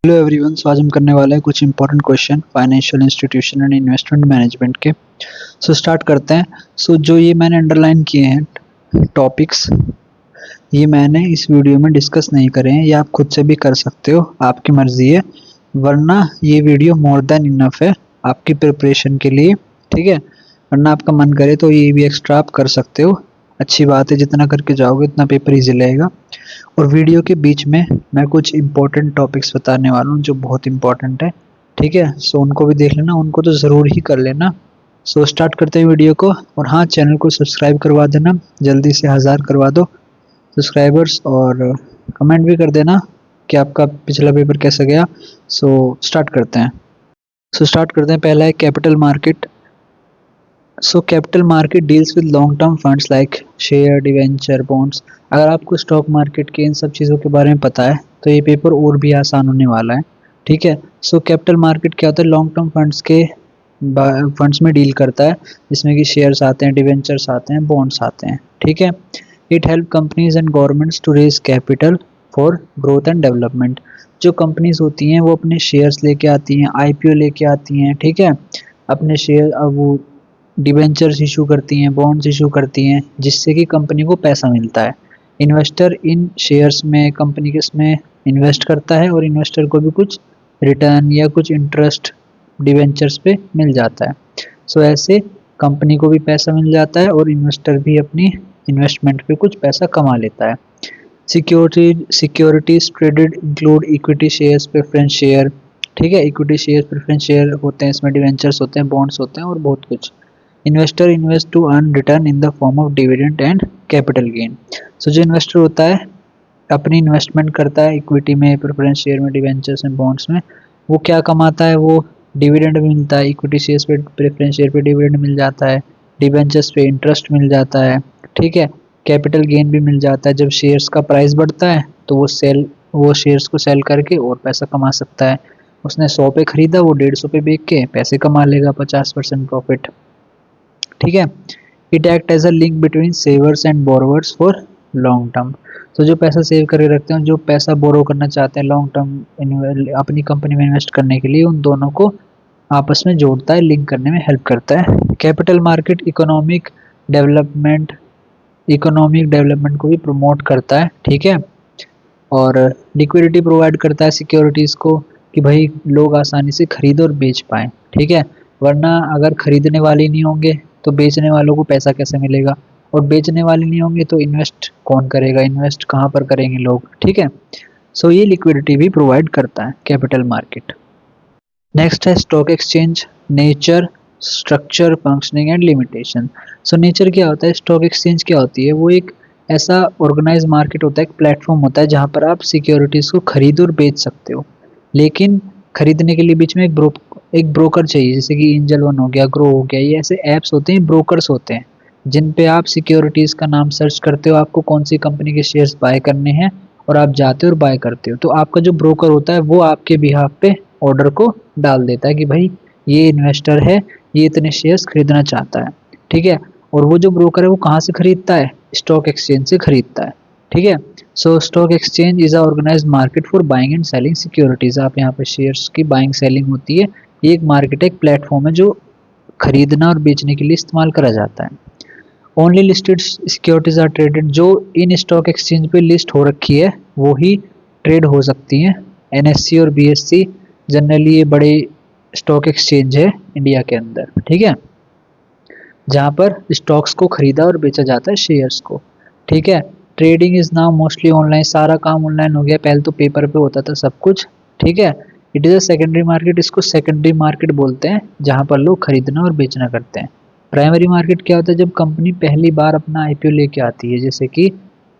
Hello everyone. सो आज हम करने वाले हैं कुछ important question financial institution and investment management के। स्टार्ट करते हैं। जो ये मैंने अंडरलाइन किए हैं टॉपिक्स, ये मैंने इस वीडियो में डिस्कस नहीं करे हैं, ये आप खुद से भी कर सकते हो, आपकी मर्जी है। वरना ये वीडियो मोर देन इनफ है आपकी प्रिपरेशन के लिए, ठीक है। वरना आपका मन करे तो ये भी एक्स्ट्रा आप कर सकते हो, अच्छी बात है। जितना करके जाओगे उतना पेपर इजी रहेगा। और वीडियो के बीच में मैं कुछ इंपॉर्टेंट टॉपिक्स बताने वाला हूँ जो बहुत इंपॉर्टेंट है, ठीक है। उनको भी देख लेना, उनको तो ज़रूर ही कर लेना। स्टार्ट करते हैं वीडियो को। और हाँ, चैनल को सब्सक्राइब करवा देना, जल्दी से 1000 करवा दो सब्सक्राइबर्स। और कमेंट भी कर देना कि आपका पिछला पेपर कैसा गया। स्टार्ट करते हैं। पहला है capital market. Capital market deals with long term funds like share, debenture, bonds. अगर आपको स्टॉक मार्केट के इन सब चीज़ों के बारे में पता है तो ये पेपर और भी आसान होने वाला है, ठीक है। कैपिटल मार्केट क्या होता है? लॉन्ग टर्म फंड्स में डील करता है, जिसमें कि शेयर्स आते हैं, डिवेंचर्स आते हैं, बॉन्ड्स आते हैं, ठीक है। It help companies and governments to raise capital for growth and development. जो कंपनीज होती हैं वो अपने शेयर्स लेके आती हैं, आईपीओ लेके आती हैं, ठीक है। अपने शेयर अब वो डिबेंचर्स इशू करती हैं, बॉन्ड्स इशू करती हैं, जिससे कि कंपनी को पैसा मिलता है। इन्वेस्टर इन शेयर्स में कंपनी के इसमें इन्वेस्ट करता है और इन्वेस्टर को भी कुछ रिटर्न या कुछ इंटरेस्ट डिबेंचर्स पे मिल जाता है। ऐसे कंपनी को भी पैसा मिल जाता है और इन्वेस्टर भी अपनी इन्वेस्टमेंट पे कुछ पैसा कमा लेता है। Securities traded include equity shares, preference share, ठीक है। इक्विटी शेयर, प्रेफरेंस शेयर होते हैं, इसमें डिवेंचर्स होते हैं, बॉन्ड्स होते हैं और बहुत कुछ। Investor invest to earn return in the form of dividend and capital gain. जो इन्वेस्टर होता है अपनी इन्वेस्टमेंट करता है इक्विटी में, प्रेफरेंस शेयर में, डिवेंचर्स में, बॉन्ड्स में, वो क्या कमाता है? वो डिविडेंड मिलता है। इक्विटी शेयर्स पे, प्रेफरेंस शेयर पे डिविडेंड मिल जाता है, डिवेंचर्स पे इंटरेस्ट मिल जाता है, ठीक है। कैपिटल गेन भी मिल जाता है। जब शेयर्स का प्राइस बढ़ता है तो वो शेयर्स को सेल करके और पैसा कमा सकता है। उसने 100 पे खरीदा, वो 150 पे बेच के पैसे कमा लेगा, 50% प्रॉफिट, ठीक है। It act as a link between savers and borrowers for long term. जो पैसा सेव करके रखते हैं, जो पैसा बोरो करना चाहते हैं लॉन्ग टर्म अपनी कंपनी में इन्वेस्ट करने के लिए, उन दोनों को आपस में जोड़ता है, लिंक करने में हेल्प करता है। कैपिटल मार्केट इकोनॉमिक डेवलपमेंट को भी प्रमोट करता है, ठीक है। और लिक्विडिटी प्रोवाइड करता है सिक्योरिटीज़ को, कि भाई लोग आसानी से खरीद और बेच पाएँ, ठीक है। वरना अगर खरीदने वाले नहीं होंगे तो बेचने वालों को पैसा कैसे मिलेगा, और बेचने वाले नहीं होंगे तो इन्वेस्ट कौन करेगा, इन्वेस्ट कहाँ पर करेंगे लोग, ठीक है। ये लिक्विडिटी भी प्रोवाइड करता है कैपिटल मार्केट। नेक्स्ट है stock exchange. Nature, structure, functioning and limitation. Nature क्या होता है? स्टॉक एक्सचेंज क्या होती है? वो एक ऐसा ऑर्गेनाइज मार्केट होता है, एक प्लेटफॉर्म होता है जहाँ पर आप सिक्योरिटीज़ को खरीद और बेच सकते हो। लेकिन खरीदने के लिए बीच में एक ब्रोकर चाहिए, जैसे कि एंजल वन हो गया, ग्रो हो गया, ये ऐसे ऐप्स होते हैं, ब्रोकर्स होते हैं, जिन पे आप सिक्योरिटीज़ का नाम सर्च करते हो, आपको कौन सी कंपनी के शेयर्स बाय करने हैं, और आप जाते हो और बाय करते हो। तो आपका जो ब्रोकर होता है वो आपके बिहाफ पे ऑर्डर को डाल देता है कि भाई ये इन्वेस्टर है, ये इतने शेयर्स खरीदना चाहता है, ठीक है। और वो जो ब्रोकर है वो कहाँ से खरीदता है? स्टॉक एक्सचेंज से खरीदता है, ठीक है। Stock exchange is a organised market for buying and selling securities. आप यहाँ पे शेयर्स की बाइंग सेलिंग होती है। ये एक मार्केट है, एक प्लेटफॉर्म है जो खरीदना और बेचने के लिए इस्तेमाल करा जाता है। Only listed securities are traded. जो इन स्टॉक एक्सचेंज पे लिस्ट हो रखी है वो ही ट्रेड हो सकती हैं। एनएससी और बीएससी जनरली ये बड़े स्टॉक एक्सचेंज है इंडिया के अंदर, ठीक है, जहाँ पर स्टॉक्स को खरीदा और बेचा जाता है, शेयर्स को, ठीक है। Trading is now mostly online. सारा काम ऑनलाइन हो गया, पहले तो पेपर पे होता था सब कुछ, ठीक है। It is a secondary market. इसको सेकेंडरी मार्केट बोलते हैं, जहाँ पर लोग खरीदना और बेचना करते हैं। प्राइमरी मार्केट क्या होता है? जब कंपनी पहली बार अपना आईपीओ लेके आती है, जैसे कि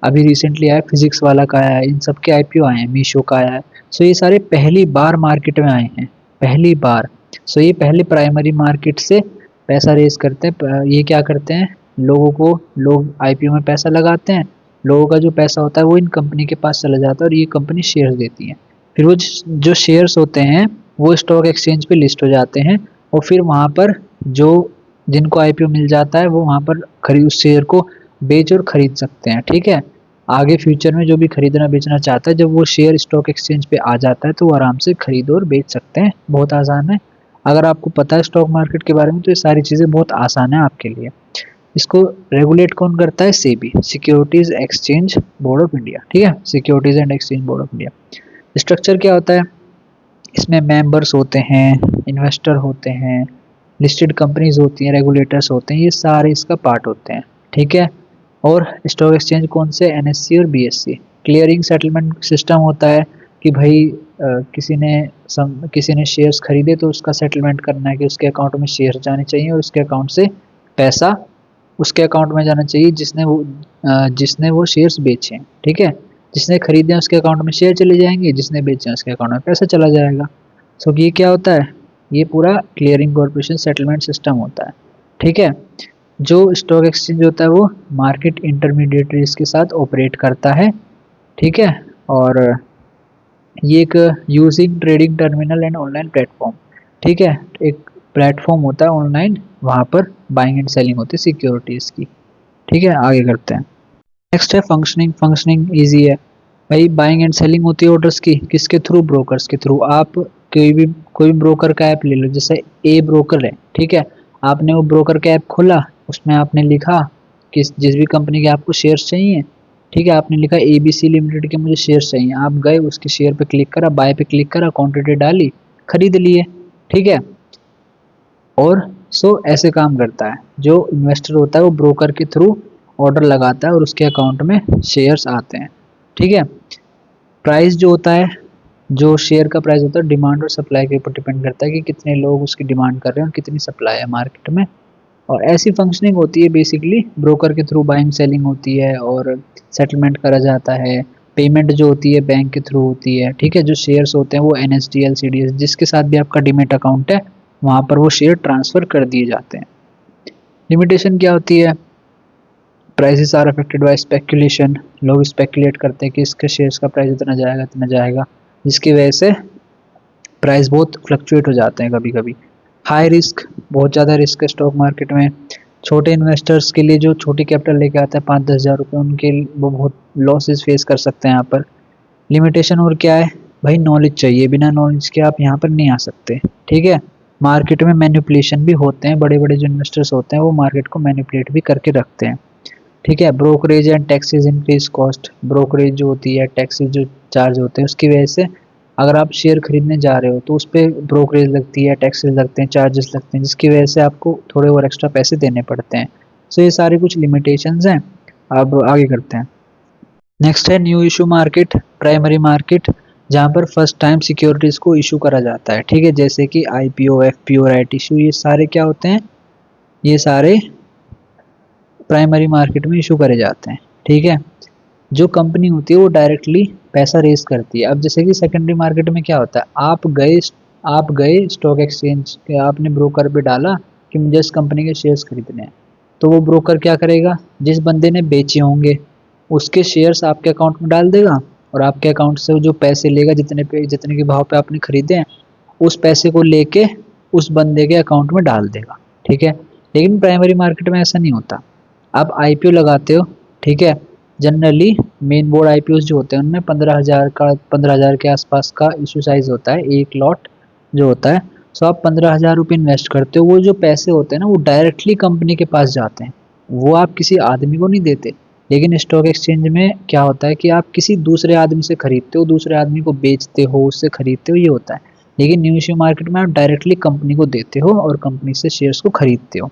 अभी रिसेंटली आया फिजिक्स वाला का आया है, इन सब के आईपीओ आए हैं, मीशो का आया है। ये सारे पहली बार मार्केट में आए हैं, पहली बार। ये पहले प्राइमरी मार्केट से पैसा रेज करते हैं। ये क्या करते हैं? लोग आईपीओ में पैसा लगाते हैं, लोगों का जो पैसा होता है वो इन कंपनी के पास चला जाता है और ये कंपनी शेयर्स देती है। फिर वो जो शेयर्स होते हैं वो स्टॉक एक्सचेंज पे लिस्ट हो जाते हैं, और फिर वहाँ पर जो जिनको आईपीओ मिल जाता है वो वहाँ पर उस शेयर को बेच और खरीद सकते हैं, ठीक है। आगे फ्यूचर में जो भी खरीदना बेचना चाहता है, जब वो शेयर स्टॉक एक्सचेंज पे आ जाता है तो वो आराम से खरीद और बेच सकते हैं, बहुत आसान है। अगर आपको पता है स्टॉक मार्केट के बारे में तो ये सारी चीज़ें बहुत आसान है आपके लिए। इसको रेगुलेट कौन करता है? SEBI, securities exchange board of India, ठीक है, securities and exchange board of India. Structure क्या होता है? इसमें मेंबर्स होते हैं, इन्वेस्टर होते हैं, लिस्टेड कंपनीज होती हैं, रेगुलेटर्स होते हैं, ये सारे इसका पार्ट होते हैं, ठीक है। और स्टॉक एक्सचेंज कौन से? एनएससी और बीएससी। क्लियरिंग सेटलमेंट सिस्टम होता है कि भाई किसी ने शेयर्स खरीदे तो उसका सेटलमेंट करना है कि उसके अकाउंट में शेयर जाने चाहिए और उसके अकाउंट से पैसा उसके अकाउंट में जाना चाहिए जिसने वो शेयर्स बेचे हैं, ठीक है। जिसने खरीदे हैं उसके अकाउंट में शेयर चले जाएंगे, जिसने बेचे हैं उसके अकाउंट में पैसा चला जाएगा। सो ये क्या होता है? ये पूरा क्लियरिंग कॉर्पोरेशन सेटलमेंट सिस्टम होता है, ठीक है। जो स्टॉक एक्सचेंज होता है वो मार्केट इंटरमीडिएटरीज के साथ ऑपरेट करता है, ठीक है। और ये एक using trading terminal and online platform, ठीक है, एक प्लेटफॉर्म होता है ऑनलाइन, वहाँ पर बाइंग एंड सेलिंग होती है सिक्योरिटीज़ की, ठीक है। आगे करते हैं। नेक्स्ट है फंक्शनिंग। फंक्शनिंग ईजी है भाई। बाइंग एंड सेलिंग होती है ऑर्डर्स की, किसके थ्रू? ब्रोकर्स के थ्रू। आप कोई भी ब्रोकर का ऐप ले लो, जैसे ए ब्रोकर है, ठीक है। आपने वो ब्रोकर का ऐप खोला, उसमें आपने लिखा कि जिस भी कंपनी के आपको शेयर्स चाहिए, ठीक है, आपने लिखा ABC लिमिटेड के मुझे शेयर्स चाहिए, आप गए उसके शेयर पे क्लिक करा, बाय पे क्लिक करा, क्वांटिटी डाली, खरीद लिए, ठीक है। और ऐसे काम करता है। जो इन्वेस्टर होता है वो ब्रोकर के थ्रू ऑर्डर लगाता है और उसके अकाउंट में शेयर्स आते हैं, ठीक है। प्राइस जो होता है, जो शेयर का प्राइस होता है, डिमांड और सप्लाई के ऊपर डिपेंड करता है कि कितने लोग उसकी डिमांड कर रहे हैं और कितनी सप्लाई है मार्केट में। और ऐसी फंक्शनिंग होती है बेसिकली, ब्रोकर के थ्रू बाइंग सेलिंग होती है और सेटलमेंट करा जाता है। पेमेंट जो होती है बैंक के थ्रू होती है, ठीक है। जो शेयर्स होते हैं वो NSDL CDS जिसके साथ भी आपका डीमेट अकाउंट है वहाँ पर वो शेयर ट्रांसफ़र कर दिए जाते हैं। लिमिटेशन क्या होती है? Prices are affected by speculation. लोग स्पेकुलेट करते हैं कि इसके शेयर्स का प्राइस इतना जाएगा, जिसकी वजह से प्राइस बहुत फ्लक्चुएट हो जाते हैं कभी कभी। हाई रिस्क, बहुत ज़्यादा रिस्क है स्टॉक मार्केट में। छोटे इन्वेस्टर्स के लिए जो छोटी कैपिटल लेके आता है 5-10 हज़ार रुपये, उनके वो बहुत लॉसेस फेस कर सकते हैं यहाँ पर। लिमिटेशन और क्या है भाई? नॉलेज चाहिए, बिना नॉलेज के आप यहाँ पर नहीं आ सकते, ठीक है। मार्केट में मैनिपुलेशन भी होते हैं, बड़े बड़े जो इन्वेस्टर्स होते हैं वो मार्केट को मैनिपुलेट भी करके रखते हैं, ठीक है। Brokerage and taxes increase cost. Brokerage जो होती है, टैक्सेस जो चार्ज होते हैं उसकी वजह से अगर आप शेयर खरीदने जा रहे हो तो उस पर ब्रोकरेज लगती है, टैक्सेस लगते हैं, चार्जेस लगते हैं, जिसकी वजह से आपको थोड़े और एक्स्ट्रा पैसे देने पड़ते हैं। सो ये सारे कुछ लिमिटेशंस हैं। अब आगे करते हैं। नेक्स्ट है new issue market, primary market, जहाँ पर फर्स्ट टाइम सिक्योरिटीज़ को इशू करा जाता है, ठीक है। जैसे कि IPO, FPO, राइट इशू, ये सारे क्या होते हैं? ये सारे प्राइमरी मार्केट में इशू करे जाते हैं, ठीक है। जो कंपनी होती है वो डायरेक्टली पैसा रेज करती है। अब जैसे कि सेकेंडरी मार्केट में क्या होता है? आप गए स्टॉक एक्सचेंज के, आपने ब्रोकर पे डाला कि मुझे इस कंपनी के शेयर्स खरीदने हैं, तो वो ब्रोकर क्या करेगा? जिस बंदे ने बेचे होंगे उसके शेयर्स आपके अकाउंट में डाल देगा और आपके अकाउंट से जो पैसे लेगा, जितने के भाव पे आपने खरीदे हैं, उस पैसे को लेके उस बंदे के अकाउंट में डाल देगा, ठीक है। लेकिन प्राइमरी मार्केट में ऐसा नहीं होता। आप IPO लगाते हो, ठीक है। जनरली मेन बोर्ड IPOs जो होते हैं उनमें 15,000 के आसपास का इशू साइज होता है, एक लॉट जो होता है। सो आप 15,000 रुपये इन्वेस्ट करते हो, वो जो पैसे होते हैं ना वो डायरेक्टली कंपनी के पास जाते हैं, वो आप किसी आदमी को नहीं देते। लेकिन स्टॉक एक्सचेंज में क्या होता है कि आप किसी दूसरे आदमी से खरीदते हो, दूसरे आदमी को बेचते हो, उससे खरीदते हो, ये होता है। लेकिन न्यू इश्यू मार्केट में आप डायरेक्टली कंपनी को देते हो और कंपनी से शेयर्स को खरीदते हो।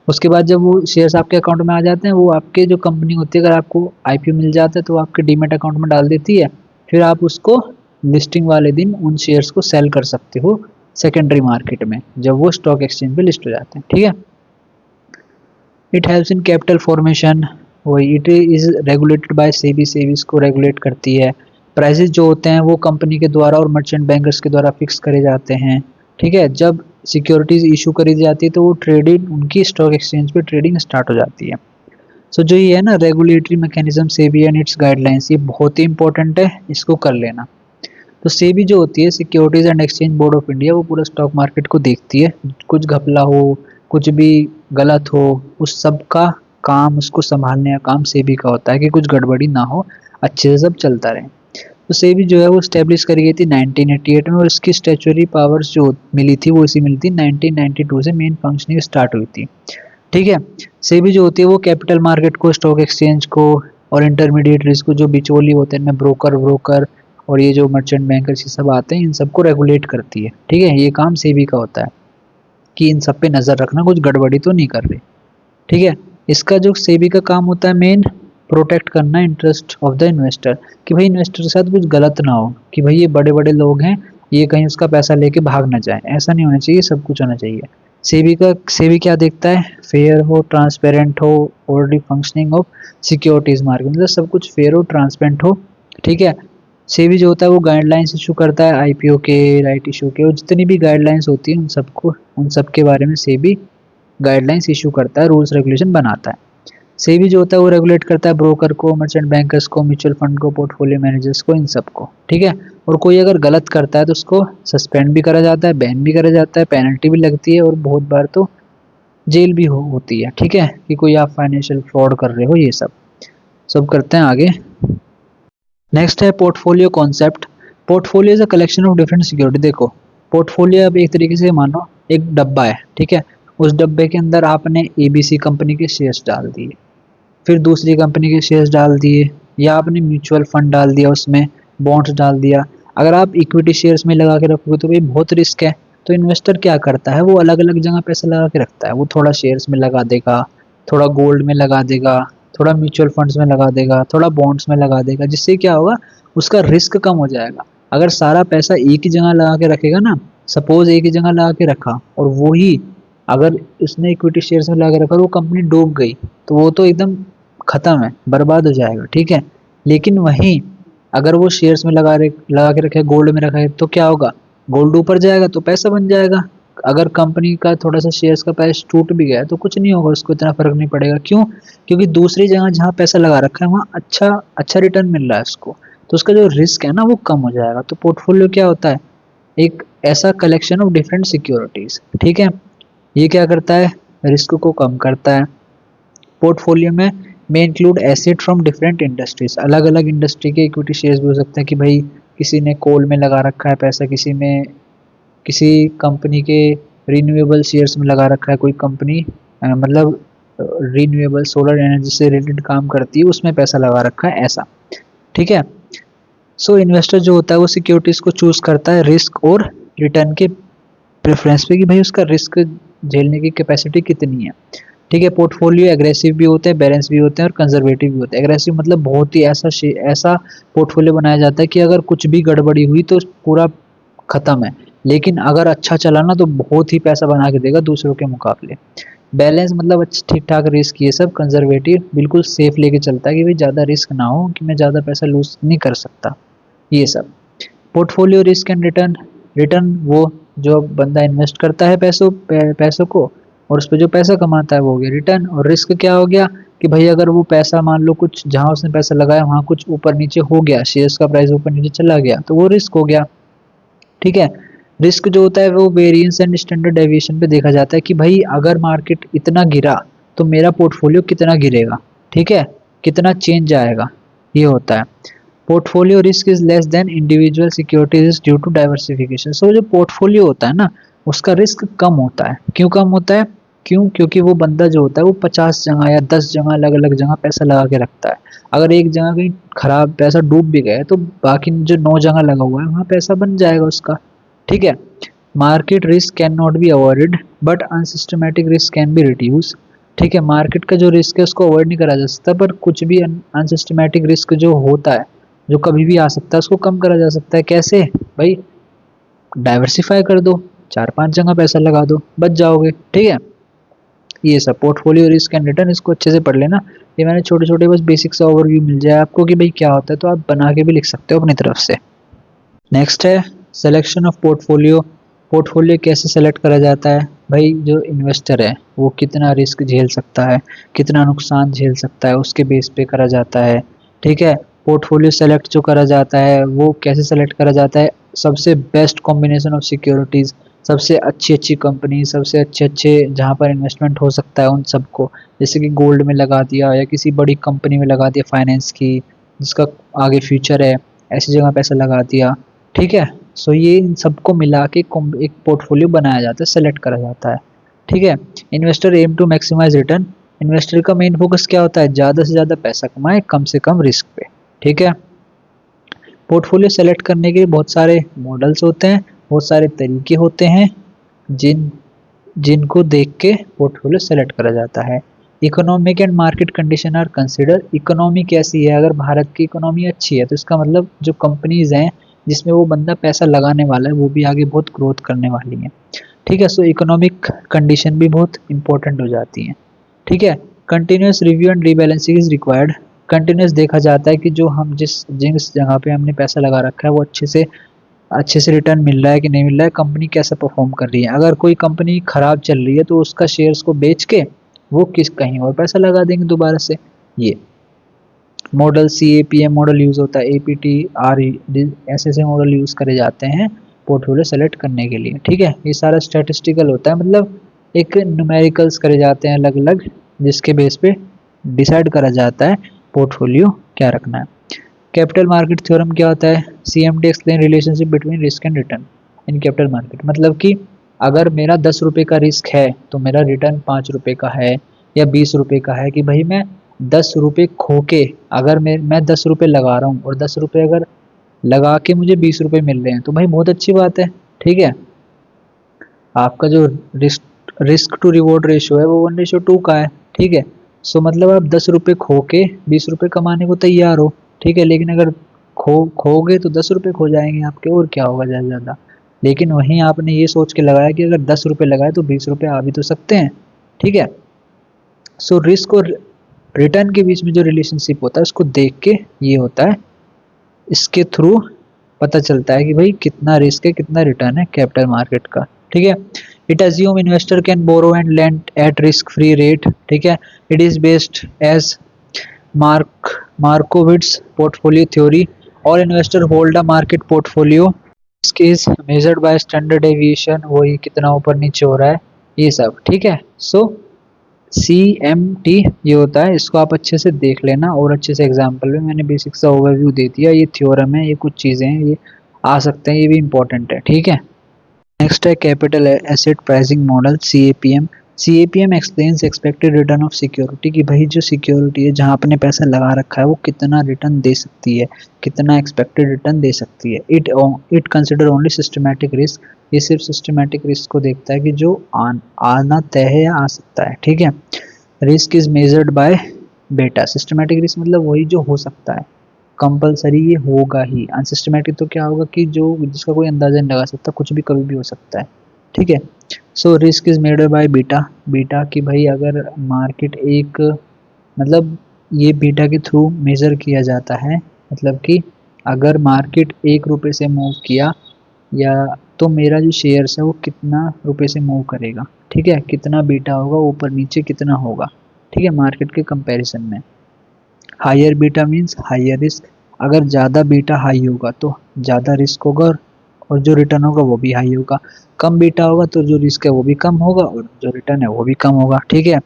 उसके बाद जब वो शेयर्स आपके अकाउंट में आ जाते हैं, वो आपके जो कंपनी होती है, अगर आपको IPO मिल जाता है तो वो आपके डीमेट अकाउंट में डाल देती है। फिर आप उसको लिस्टिंग वाले दिन उन शेयर्स को सेल कर सकते हो सेकेंडरी मार्केट में, जब वो स्टॉक एक्सचेंज पे लिस्ट हो जाते हैं, ठीक है। It helps in capital formation, वही it is regulated by SEBI, SEBI इसको रेगुलेट करती है। प्राइसेस जो होते हैं वो कंपनी के द्वारा और मर्चेंट बैंकर्स के द्वारा फिक्स करे जाते हैं, ठीक है। जब सिक्योरिटीज़ इशू करी जाती है तो वो ट्रेडिंग उनकी स्टॉक एक्सचेंज पे ट्रेडिंग स्टार्ट हो जाती है। सो जो ये है ना regulatory mechanism SEBI and it's guidelines, ये बहुत ही इंपॉर्टेंट है, इसको कर लेना। तो सेबी जो होती है, securities and exchange board of India, वो पूरा स्टॉक मार्केट को देखती है। कुछ घपला हो, कुछ भी गलत हो, उस सब का काम, उसको संभालने का काम सेबी का होता है कि कुछ गड़बड़ी ना हो, अच्छे से सब चलता रहे। तो सेबी जो है वो स्टेब्लिश करी गई थी 1988 में, और इसकी स्टैट्यूटरी पावर्स जो मिली थी वो इसी मिली थी 1992 से मेन फंक्शनिंग स्टार्ट हुई थी। ठीक है। सेबी जो होती है वो कैपिटल मार्केट को, स्टॉक एक्सचेंज को और इंटरमीडिएटरीज को, जो बिचौली होते हैं, ब्रोकर ब्रोकर और ये जो मर्चेंट बैंकर्स ये सब आते हैं, इन सबको रेगुलेट करती है। ठीक है, ये काम सेबी का होता है कि इन सब पे नज़र रखना, कुछ गड़बड़ी तो नहीं कर रहे। ठीक है। इसका जो सेबी का काम होता है मेन, प्रोटेक्ट करना इंटरेस्ट ऑफ द इन्वेस्टर, कि भाई इन्वेस्टर के साथ कुछ गलत ना हो, कि भाई ये बड़े बड़े लोग हैं, ये कहीं उसका पैसा लेके भाग ना जाए, ऐसा नहीं होना चाहिए, सब कुछ होना चाहिए। सेबी क्या देखता है, फेयर हो, ट्रांसपेरेंट हो, orderly functioning of securities market, मतलब सब कुछ फेयर हो, ट्रांसपेरेंट हो। ठीक है। सेबी जो होता है वो गाइडलाइंस इशू करता है आईपीओ के, राइट इशू के, और जितनी भी गाइडलाइंस होती है उन सब के बारे में सेबी गाइडलाइंस इशू करता है, रूल्स रेगुलेशन बनाता है। सेबी जो होता है वो रेगुलेट करता है ब्रोकर को, मर्चेंट बैंकर्स को, म्यूचुअल फंड को, पोर्टफोलियो मैनेजर्स को, इन सब को। ठीक है। और कोई अगर गलत करता है तो उसको सस्पेंड भी करा जाता है, बैन भी करा जाता है, पेनल्टी भी लगती है, और बहुत बार तो जेल भी होती है। ठीक है, कि कोई आप फाइनेंशियल फ्रॉड कर रहे हो, ये सब सब करते हैं आगे। नेक्स्ट है portfolio concept. Portfolio is a collection of different security. देखो, पोर्टफोलियो अब एक तरीके से मानो एक डब्बा है। ठीक है। उस डब्बे के अंदर आपने एबीसी कंपनी के शेयर्स डाल दिए, फिर दूसरी कंपनी के शेयर्स डाल दिए, या आपने म्यूचुअल फंड डाल दिया, उसमें बॉन्ड्स डाल दिया। अगर आप इक्विटी शेयर्स में लगा के रखोगे तो भाई बहुत रिस्क है। तो इन्वेस्टर क्या करता है, वो अलग अलग जगह पैसा लगा के रखता है। वो थोड़ा शेयर्स में लगा देगा, थोड़ा गोल्ड में लगा देगा, थोड़ा म्यूचुअल फंड्स में लगा देगा, थोड़ा बॉन्ड्स में लगा देगा, जिससे क्या होगा, उसका रिस्क कम हो जाएगा। अगर सारा पैसा एक ही जगह लगा के रखेगा ना, सपोज एक ही जगह लगा के रखा, और वो ही अगर इसने इक्विटी शेयर्स में लगा के रखा और वो कंपनी डूब गई, तो वो तो एकदम खत्म है, बर्बाद हो जाएगा। ठीक है। लेकिन वहीं अगर वो शेयर्स में लगा के रखे, गोल्ड में रखा है, तो क्या होगा, गोल्ड ऊपर जाएगा तो पैसा बन जाएगा। अगर कंपनी का थोड़ा सा शेयर्स का प्राइस टूट भी गया तो कुछ नहीं होगा, उसको इतना फर्क नहीं पड़ेगा। क्यों? क्योंकि दूसरी जगह जहाँ पैसा लगा रखा है वहाँ अच्छा अच्छा रिटर्न मिल रहा है उसको, तो उसका जो रिस्क है ना वो कम हो जाएगा। तो पोर्टफोलियो क्या होता है, एक ऐसा कलेक्शन ऑफ डिफरेंट सिक्योरिटीज। ठीक है। ये क्या करता है, रिस्क को कम करता है। पोर्टफोलियो में include asset from different industries, अलग अलग इंडस्ट्री के इक्विटी शेयर्स भी हो सकते हैं, कि भाई किसी ने कोल में लगा रखा है पैसा, किसी में किसी कंपनी के रिन्यूएबल शेयर्स में लगा रखा है, कोई कंपनी मतलब रिन्यूएबल सोलर एनर्जी से रिलेटेड काम करती है, उसमें पैसा लगा रखा है, ऐसा। ठीक है। सो इन्वेस्टर जो होता है वो सिक्योरिटीज को चूज करता है रिस्क और रिटर्न के प्रेफरेंस पे, कि भाई उसका रिस्क झेलने की कैपेसिटी कितनी है। ठीक है। पोर्टफोलियो एग्रेसिव भी होते हैं, बैलेंस भी होते हैं, और कंजर्वेटिव भी होते हैं। एग्रेसिव मतलब बहुत ही ऐसा पोर्टफोलियो बनाया जाता है कि अगर कुछ भी गड़बड़ी हुई तो पूरा खत्म है, लेकिन अगर अच्छा चला ना तो बहुत ही पैसा बना के देगा दूसरों के मुकाबले। बैलेंस मतलब ठीक ठाक रिस्क, ये सब। कंजर्वेटिव बिल्कुल सेफ लेके चलता है, कि भाई ज़्यादा रिस्क ना हो, कि मैं ज़्यादा पैसा लूज नहीं कर सकता, ये सब। Portfolio risk and return. Return वो जो बंदा इन्वेस्ट करता है पैसों को, और उस पर जो पैसा कमाता है वो हो गया रिटर्न। और रिस्क क्या हो गया, कि भाई अगर वो पैसा मान लो कुछ जहाँ उसने पैसा लगाया वहाँ कुछ ऊपर नीचे हो गया, शेयर्स का प्राइस ऊपर नीचे चला गया, तो वो रिस्क हो गया। ठीक है। रिस्क जो होता है वो वेरिएंस एंड स्टैंडर्ड डेविएशन पे देखा जाता है, कि भाई अगर मार्केट इतना गिरा तो मेरा पोर्टफोलियो कितना गिरेगा। ठीक है, कितना चेंज आएगा, ये होता है। Portfolio risk is less than individual securities due to diversification. So जो पोर्टफोलियो होता है ना, उसका रिस्क कम होता है। क्यों कम होता है? क्यों? क्योंकि वो बंदा जो होता है वो 50 जगह या 10 जगह अलग अलग जगह पैसा लगा के रखता है। अगर एक जगह कहीं खराब पैसा डूब भी गया तो बाकी जो 9 जगह लगा हुआ है वहाँ पैसा बन जाएगा उसका। ठीक है। Market risk can not be avoided but unsystematic risk can be reduce. ठीक है, मार्केट का जो रिस्क है उसको अवॉइड नहीं करा जा सकता, पर कुछ भी अनसिस्टमेटिक रिस्क जो होता है, जो कभी भी आ सकता है, उसको कम करा जा सकता है। कैसे भाई? डाइवर्सिफाई कर दो, 4-5 जगह पैसा लगा दो, बच जाओगे। ठीक है। ये सब पोर्टफोलियो रिस्क एंड रिटर्न, इसको अच्छे से पढ़ लेना। ये मैंने छोटे छोटे बस बेसिक सा ओवरव्यू मिल जाए आपको कि भाई क्या होता है, तो आप बना के भी लिख सकते हो अपनी तरफ से। नेक्स्ट है सिलेक्शन ऑफ पोर्टफोलियो। पोर्टफोलियो कैसे सेलेक्ट करा जाता है? भाई जो इन्वेस्टर है वो कितना रिस्क झेल सकता है, कितना नुकसान झेल सकता है, उसके बेस पे करा जाता है। ठीक है। पोर्टफोलियो सेलेक्ट जो करा जाता है वो कैसे सेलेक्ट करा जाता है? सबसे बेस्ट कॉम्बिनेशन ऑफ सिक्योरिटीज़, सबसे अच्छी अच्छी कंपनी, सबसे अच्छे अच्छे जहाँ पर इन्वेस्टमेंट हो सकता है उन सबको, जैसे कि गोल्ड में लगा दिया या किसी बड़ी कंपनी में लगा दिया फाइनेंस की जिसका आगे फ्यूचर है, ऐसी जगह पैसा लगा दिया। ठीक है, सो ये इन सबको मिला के एक पोर्टफोलियो बनाया जाता है, सेलेक्ट करा जाता है। ठीक है, investor aim to maximise return. Investor का मेन फोकस क्या होता है, ज़्यादा से ज़्यादा पैसा कमाए कम से कम रिस्क पे। ठीक है, पोर्टफोलियो सेलेक्ट करने के लिए बहुत सारे मॉडल्स होते हैं, बहुत सारे तरीके होते हैं जिनको देख के पोर्टफोलियो सेलेक्ट करा जाता है। Economic and market condition are consider. Economy कैसी है, अगर भारत की इकोनॉमी अच्छी है तो इसका मतलब जो कंपनीज हैं जिसमें वो बंदा पैसा लगाने वाला है वो भी आगे बहुत ग्रोथ करने वाली हैं। ठीक है, सो इकोनॉमिक कंडीशन भी बहुत इंपॉर्टेंट हो जाती हैं। ठीक है, continuous review and rebalancing is required. Continuous देखा जाता है कि जो हम जिस जगह पे हमने पैसा लगा रखा है वो अच्छे से रिटर्न मिल रहा है कि नहीं मिल रहा है, कंपनी कैसा परफॉर्म कर रही है। अगर कोई कंपनी खराब चल रही है तो उसका शेयर्स को बेच के वो कहीं और पैसा लगा देंगे दोबारा से। ये मॉडल CAPM मॉडल यूज़ होता है, APT RE ऐसे ऐसे मॉडल यूज़ करे जाते हैं पोर्टफोलियो सेलेक्ट करने के लिए। ठीक है, ये सारा स्टैटिस्टिकल होता है, मतलब एक न्यूमेरिकल्स करे जाते हैं अलग अलग, जिसके बेस पे डिसाइड करा जाता है पोर्टफोलियो क्या रखना है। कैपिटल मार्केट थ्योरम क्या होता है, CMT explain relationship between risk and return in capital market. मतलब कि अगर मेरा 10 रुपये का रिस्क है तो मेरा रिटर्न 5 रुपये का है या 20 रुपये का है, कि भाई मैं 10 रुपये खो के, अगर मैं 10 रुपये लगा रहा हूँ और 10 रुपये अगर लगा के मुझे 20 रुपये मिल रहे हैं तो भाई बहुत अच्छी बात है। ठीक है, आपका जो रिस्क टू रिवॉर्ड रेशियो है वो 1:2 का है। ठीक है, सो मतलब आप 10 रुपये खो के 20 रुपये कमाने को तैयार हो। ठीक है, लेकिन अगर खोगे तो 10 रुपये खो जाएंगे आपके, और क्या होगा ज़्यादा से ज़्यादा। लेकिन वहीं आपने ये सोच के लगाया कि अगर 10 रुपये लगाए तो 20 रुपये आ भी तो सकते हैं। ठीक है, सो रिस्क और रिटर्न के बीच में जो रिलेशनशिप होता है उसको देख के ये होता है, इसके थ्रू पता चलता है कि भाई कितना रिस्क है कितना रिटर्न है कैपिटल मार्केट का। ठीक है, it assume investor can borrow and lend at risk free rate. ठीक है, it is based as Markowitz portfolio theory. और investor hold a market portfolio, risk is measured by standard deviation, वही कितना ऊपर नीचे हो रहा है ये सब। ठीक है, सो CMT ये होता है, इसको आप अच्छे से देख लेना, और अच्छे से एग्जाम्पल में मैंने बेसिक सा ओवरव्यू दे दिया। ये थ्योरम है, ये कुछ चीज़ें हैं, ये आ सकते हैं, ये भी इंपॉर्टेंट है। ठीक है, नेक्स्ट है capital asset pricing model CAPM। CAPM explains expected return of security, कि भाई जो सिक्योरिटी है जहाँ आपने पैसा लगा रखा है वो कितना रिटर्न दे सकती है, कितना एक्सपेक्टेड रिटर्न दे सकती है। It consider only systematic risk, ये सिर्फ सिस्टमैटिक रिस्क को देखता है कि जो आना तय है या आ सकता है। ठीक है, रिस्क इज मेजर्ड बाय बेटा। सिस्टमैटिक रिस्क मतलब वही जो हो सकता है, कंपलसरी ये होगा ही। अनसिस्टमैटिक तो क्या होगा कि जो जिसका कोई अंदाजा नहीं लगा सकता, कुछ भी कभी भी हो सकता है। ठीक है, so risk is made by beta. Beta कि भाई अगर मार्केट एक, मतलब ये बीटा के थ्रू मेजर किया जाता है, मतलब कि अगर मार्केट 1 रुपये से मूव किया या तो मेरा जो शेयर्स है वो कितना रुपए से मूव करेगा। ठीक है, कितना बीटा होगा, ऊपर नीचे कितना होगा। ठीक है, मार्केट के कंपैरिजन में। Higher beta means higher risk, अगर ज़्यादा बीटा हाई होगा तो ज़्यादा रिस्क होगा, और जो रिटर्न होगा वो भी हाई होगा। कम बीटा होगा तो जो रिस्क है वो भी कम होगा और जो रिटर्न है वो भी कम होगा। ठीक है,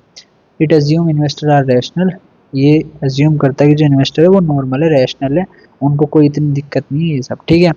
it assume investor are rational, ये अज्यूम करता है कि जो इन्वेस्टर है वो नॉर्मल है, रैशनल है, उनको कोई इतनी दिक्कत नहीं है ये सब। ठीक है,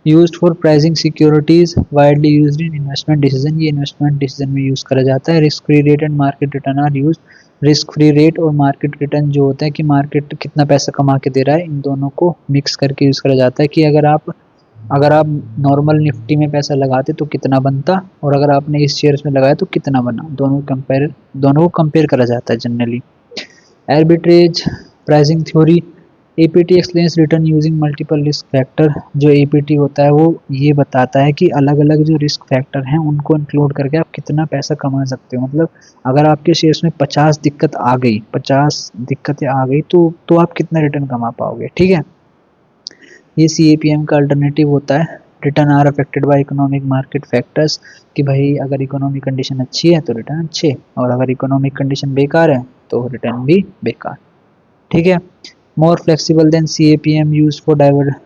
used for pricing securities, widely used in investment decision, ये इन्वेस्टमेंट डिसीजन में यूज़ करा जाता है। Risk free rate and market return are use. Risk free rate और मार्केट रिटर्न जो होता है कि मार्केट कितना पैसा कमा के दे रहा है, इन दोनों को मिक्स करके यूज़ करा जाता है कि अगर आप नॉर्मल निफ्टी में पैसा लगाते तो कितना बनता, और अगर आपने इस शेयर्स में लगाया तो कितना बना, दोनों को कंपेयर करा जाता है generally. Arbitrage pricing theory, APT explains return using multiple risk factor. जो APT होता है वो ये बताता है कि अलग अलग जो रिस्क फैक्टर हैं उनको इंक्लूड करके आप कितना पैसा कमा सकते हो। मतलब अगर आपके शेयर्स में 50 दिक्कतें आ गई तो आप कितना रिटर्न कमा पाओगे। ठीक है, ये CAPM का अल्टरनेटिव होता है। Return are affected by economic market factors, कि भाई अगर इकोनॉमिक कंडीशन अच्छी है तो रिटर्न अच्छे, और अगर इकोनॉमिक कंडीशन बेकार है तो रिटर्न भी बेकार। ठीक है, more flexible than CAPM use for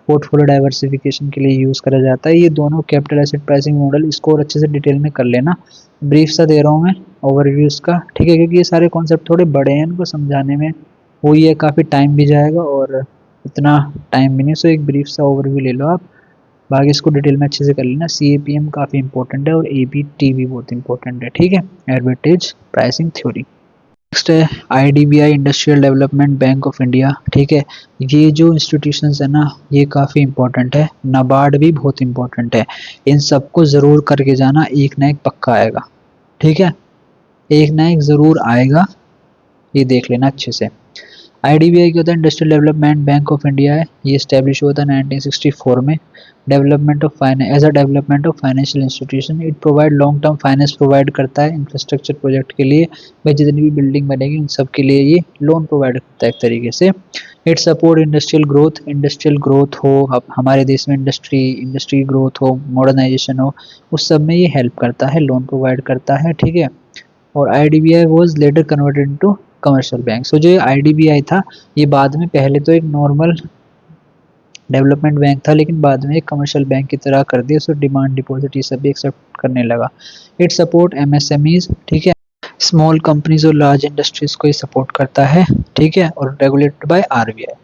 portfolio diversification के लिए यूज़ करा जाता है। ये दोनों कैपिटल एसेट प्राइसिंग मॉडल, इसको और अच्छे से डिटेल में कर लेना। ब्रीफ सा दे रहा हूँ मैं ओवरव्यूज़ का, ठीक है, क्योंकि ये सारे कॉन्सेप्ट थोड़े बड़े हैं, इनको समझाने में वो ये काफ़ी टाइम भी जाएगा और इतना टाइम भी नहीं। सो एक ब्रीफ सा ओवरव्यू ले लो आप, बाकी इसको डिटेल में अच्छे से कर लेना। CAPM काफ़ी इंपॉर्टेंट है और ABT भी बहुत इंपॉर्टेंट है, ठीक है, एडवर्टाइज प्राइसिंग थ्योरी। नेक्स्ट है IDBI, industrial development bank of India, ठीक है। ये जो इंस्टीट्यूशंस है ना, ये काफ़ी इंपॉर्टेंट है। नाबार्ड भी बहुत इंपॉर्टेंट है। इन सबको ज़रूर करके जाना, एक ना एक पक्का आएगा, ठीक है, एक ना एक ज़रूर आएगा, ये देख लेना अच्छे से। IDBI क्या होता है? Industrial development bank of India है। ये इस्टेब्लिश हुआ था 1964 में। Development of finance, as a development of financial institution, it provide long term finance provide करता है इंफ्रास्ट्रक्चर प्रोजेक्ट के लिए। भाई जितनी भी बिल्डिंग बनेगी उन सब के लिए ये लोन प्रोवाइड करता है एक तरीके से। इट सपोर्ट इंडस्ट्रियल ग्रोथ हो, अब हमारे देश में इंडस्ट्री ग्रोथ हो, मॉडर्नाइजेशन हो, उस सब में ये हेल्प करता है, लोन प्रोवाइड करता है, ठीक है। और IDBI was later converted to commercial bank. So जो IDBI था, ये बाद में, पहले तो एक नॉर्मल डेवलपमेंट बैंक था, लेकिन बाद में एक कमर्शियल बैंक की तरह कर दिया। सो डिमांड डिपॉजिट ये सब भी एक्सेप्ट करने लगा। इट सपोर्ट MSMEs, ठीक है, स्मॉल कंपनीज और लार्ज इंडस्ट्रीज को ये सपोर्ट करता है, ठीक है, और रेगुलेटेड बाय RBI।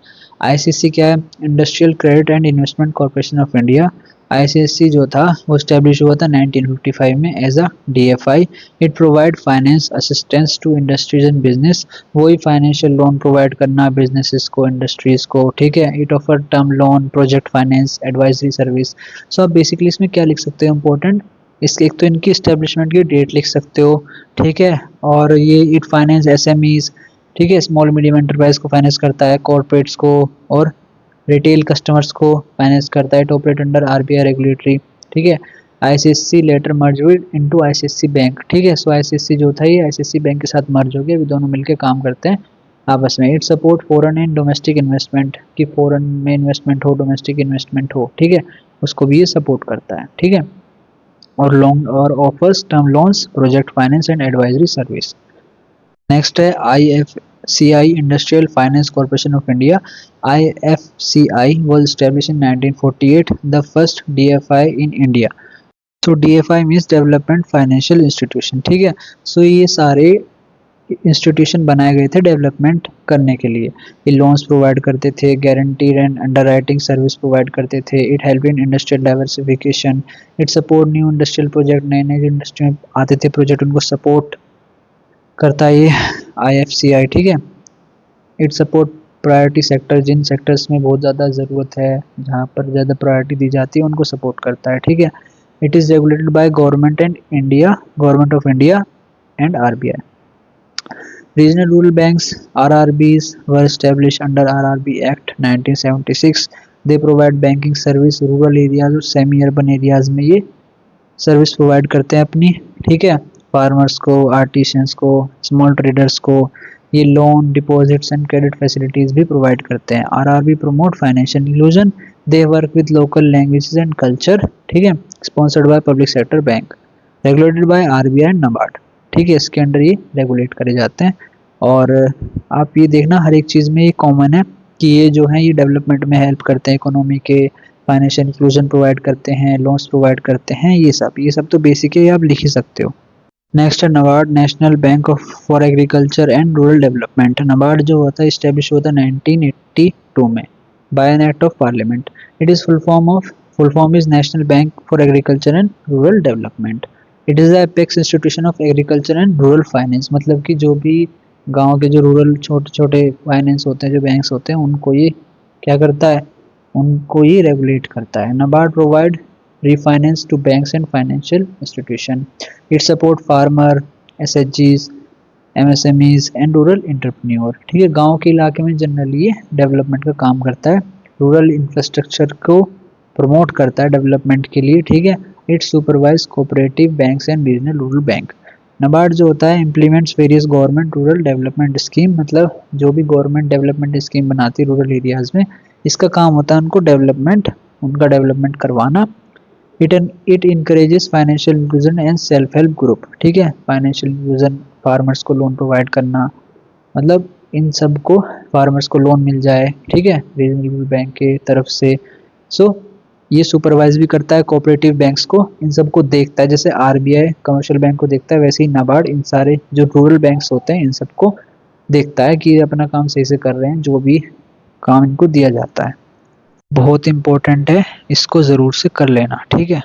ICC क्या है? Industrial credit and investment corporation of India. ICSC जो था वो स्टैब्लिश हुआ था 1955 में as a DFI। It provide finance assistance to industries and business, वही फाइनेंशियल लोन प्रोवाइड करना बिजनेसेस को, इंडस्ट्रीज को, ठीक है। It offer term loan, project finance, advisory service. So आप बेसिकली इसमें क्या लिख सकते हो इंपॉर्टेंट, इसके एक तो इनकी इस्टेब्लिशमेंट की डेट लिख सकते हो, ठीक है, और ये इट फाइनेंस SMEs, ठीक है, स्मॉल मीडियम एंटरप्राइज को फाइनेंस करता है, कॉर्पोरेट्स को और रिटेल कस्टमर्स को फाइनेंस करता है। It operate under RBI regulatory, ठीक है। ICSC later merge with into ICSC bank, ठीक है। सो ICSC जो था ये ICSC बैंक के साथ मर्ज हो गया, अभी दोनों मिलकर काम करते हैं आपस में। It support foreign and domestic investment, कि फॉरेन में इन्वेस्टमेंट हो, डोमेस्टिक इन्वेस्टमेंट हो, ठीक है, उसको भी ये सपोर्ट करता है, ठीक है। और लॉन्ग और offers term loans, project finance and advisory service. Next है IFCI, industrial finance corporation of India. IFCI was established in 1948, the first DFI in India. So DFI means development financial institution, ठीक है। सो ये सारे institution बनाए गए थे development करने के लिए। ये लोन्स प्रोवाइड करते थे, guaranteed and underwriting service provide करते थे। It help in industrial diversification. It support new industrial project, नए नए इंडस्ट्री में आते थे प्रोजेक्ट, उनको सपोर्ट करता है ये IFCI, ठीक है। इट सपोर्ट प्रायोरिटी सेक्टर, जिन सेक्टर्स में बहुत ज़्यादा ज़रूरत है, जहाँ पर ज़्यादा प्रायोरिटी दी जाती है, उनको सपोर्ट करता है, ठीक है। It is regulated by government of India and RBI। Regional rural banks RRBs were established under RRB Act 1976. They provide banking service rural areas और सेमी अर्बन एरियाज में ये सर्विस प्रोवाइड करते हैं अपनी, ठीक है, फार्मर्स को, आर्टिशंस को, स्मॉल ट्रेडर्स को। ये loan, deposits and credit facilities भी प्रोवाइड करते हैं। RRB promote financial inclusion. They work with local languages and culture, ठीक है। Sponsored by public sector bank, regulated by RBI and NABARD, ठीक है, इसके अंडर ये रेगुलेट करे जाते हैं। और आप ये देखना हर एक चीज़ में ये कॉमन है कि ये जो है ये डेवलपमेंट में हेल्प करते हैं, इकोनॉमी के, फाइनेंशियल इंक्लूजन प्रोवाइड करते हैं, लोन्स प्रोवाइड करते हैं, ये सब तो बेसिक है, आप लिख ही सकते हो। नेक्स्ट है NABARD, national bank of for agriculture and rural development. NABARD जो होता है इस्टेब्लिश हुआ था 1982 में by an act of parliament. It is full form is national bank for agriculture and rural development. It is the apex institution of agriculture and rural finance, मतलब कि जो भी गांव के जो रूरल छोटे छोटे फाइनेंस होते हैं, जो बैंक्स होते हैं, उनको ये क्या करता है, उनको ये रेगुलेट करता है। NABARD provide refinance to banks and financial institution. It support farmer, SHGs, MSMEs and rural entrepreneur, ठीक है। गांव के इलाके में जनरली ये डेवलपमेंट का काम करता है, रूरल इंफ्रास्ट्रक्चर को प्रमोट करता है डेवलपमेंट के लिए, ठीक है। It supervise cooperative banks and regional rural bank. NABARD जो होता है implements various government rural development scheme, मतलब जो भी गवर्नमेंट डेवलपमेंट स्कीम बनाती है रूरल एरियाज में, इसका काम होता है उनका डेवलपमेंट करवाना। It encourages financial inclusion and self help group, ठीक है। फाइनेंशियल इंक्लूजन, फार्मर्स को लोन प्रोवाइड करना, मतलब इन सब को फार्मर्स को लोन मिल जाए, ठीक है, रीजनेबल बैंक के तरफ से। सो ये सुपरवाइज भी करता है कोऑपरेटिव बैंक्स को, इन सब को देखता है, जैसे आरबीआई कमर्शियल बैंक को देखता है, वैसे ही नाबार्ड इन सारे जो रूरल बैंक्स होते हैं इन सबको देखता है कि ये अपना काम सही से कर रहे हैं, जो भी काम इनको दिया जाता है। बहुत इंपॉर्टेंट है, इसको ज़रूर से कर लेना, ठीक है।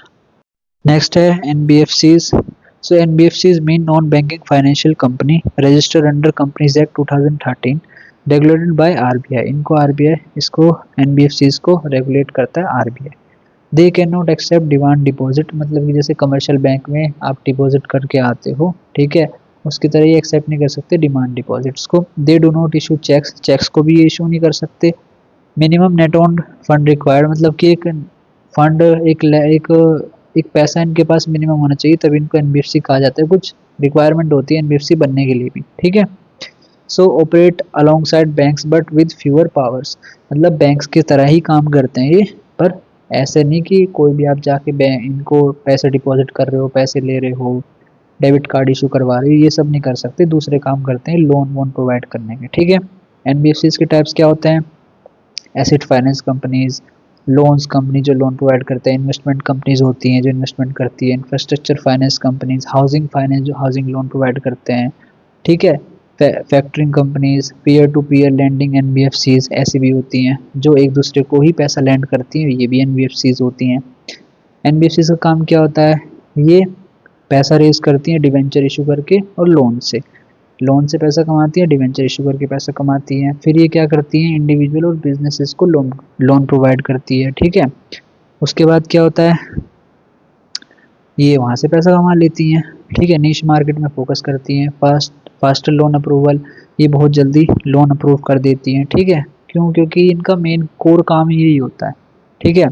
नेक्स्ट है NBFCs. So NBFCs mean non banking financial company registered under companies act 2013 regulated by RBI. इनको आरबीआई इसको एनबीएफसीज को रेगुलेट करता है RBI. They can not accept demand deposit, मतलब कि जैसे कमर्शियल बैंक में आप डिपॉजिट करके आते हो, ठीक है, उसकी तरह ये एक्सेप्ट नहीं कर सकते डिमांड डिपॉजिट्स को। They do not issue cheques, cheques को भी ये इशू नहीं कर सकते। Minimum net on fund required, मतलब कि एक फंड एक पैसा इनके पास मिनिमम होना चाहिए, तभी इनको एनबीएफसी कहा जाता है। कुछ रिक्वायरमेंट होती है एनबीएफसी बनने के लिए भी, ठीक है। So operate alongside banks but with fewer powers, मतलब बैंक्स की तरह ही काम करते हैं ये, पर ऐसे नहीं कि कोई भी आप जाके बैंक इनको पैसे डिपॉजिट कर रहे हो, पैसे ले रहे हो, डेबिट कार्ड इशू करवा रहे हो, ये सब नहीं कर सकते, दूसरे काम करते हैं लोन वोन प्रोवाइड करने के, ठीक है। एनबीएफसी के टाइप्स क्या होते हैं? Asset finance companies, loans company जो लोन प्रोवाइड करते हैं, इन्वेस्टमेंट कंपनीज होती हैं जो इन्वेस्टमेंट करती है, infrastructure finance companies, housing finance जो हाउसिंग लोन प्रोवाइड करते हैं, ठीक है। Factoring companies, peer to peer lending NBFCs ऐसी भी होती हैं जो एक दूसरे को ही पैसा लैंड करती हैं, ये भी एनबीएफसीज होती हैं। एनबीएफसी का काम क्या होता है? ये पैसा रेज करती हैं डिवेंचर इशू करके और लोन से पैसा कमाती है, डिवेंचर इशू करके पैसा कमाती है। फिर ये क्या करती हैं? इंडिविजुअल और बिजनेसेस को लोन प्रोवाइड करती है, ठीक है। उसके बाद क्या होता है? ये वहाँ से पैसा कमा लेती हैं, ठीक है। नीश मार्केट में फोकस करती हैं। फास्टर लोन अप्रूवल, ये बहुत जल्दी लोन अप्रूव कर देती हैं, ठीक है। क्यों? क्योंकि इनका मेन कोर काम यही होता है, ठीक है।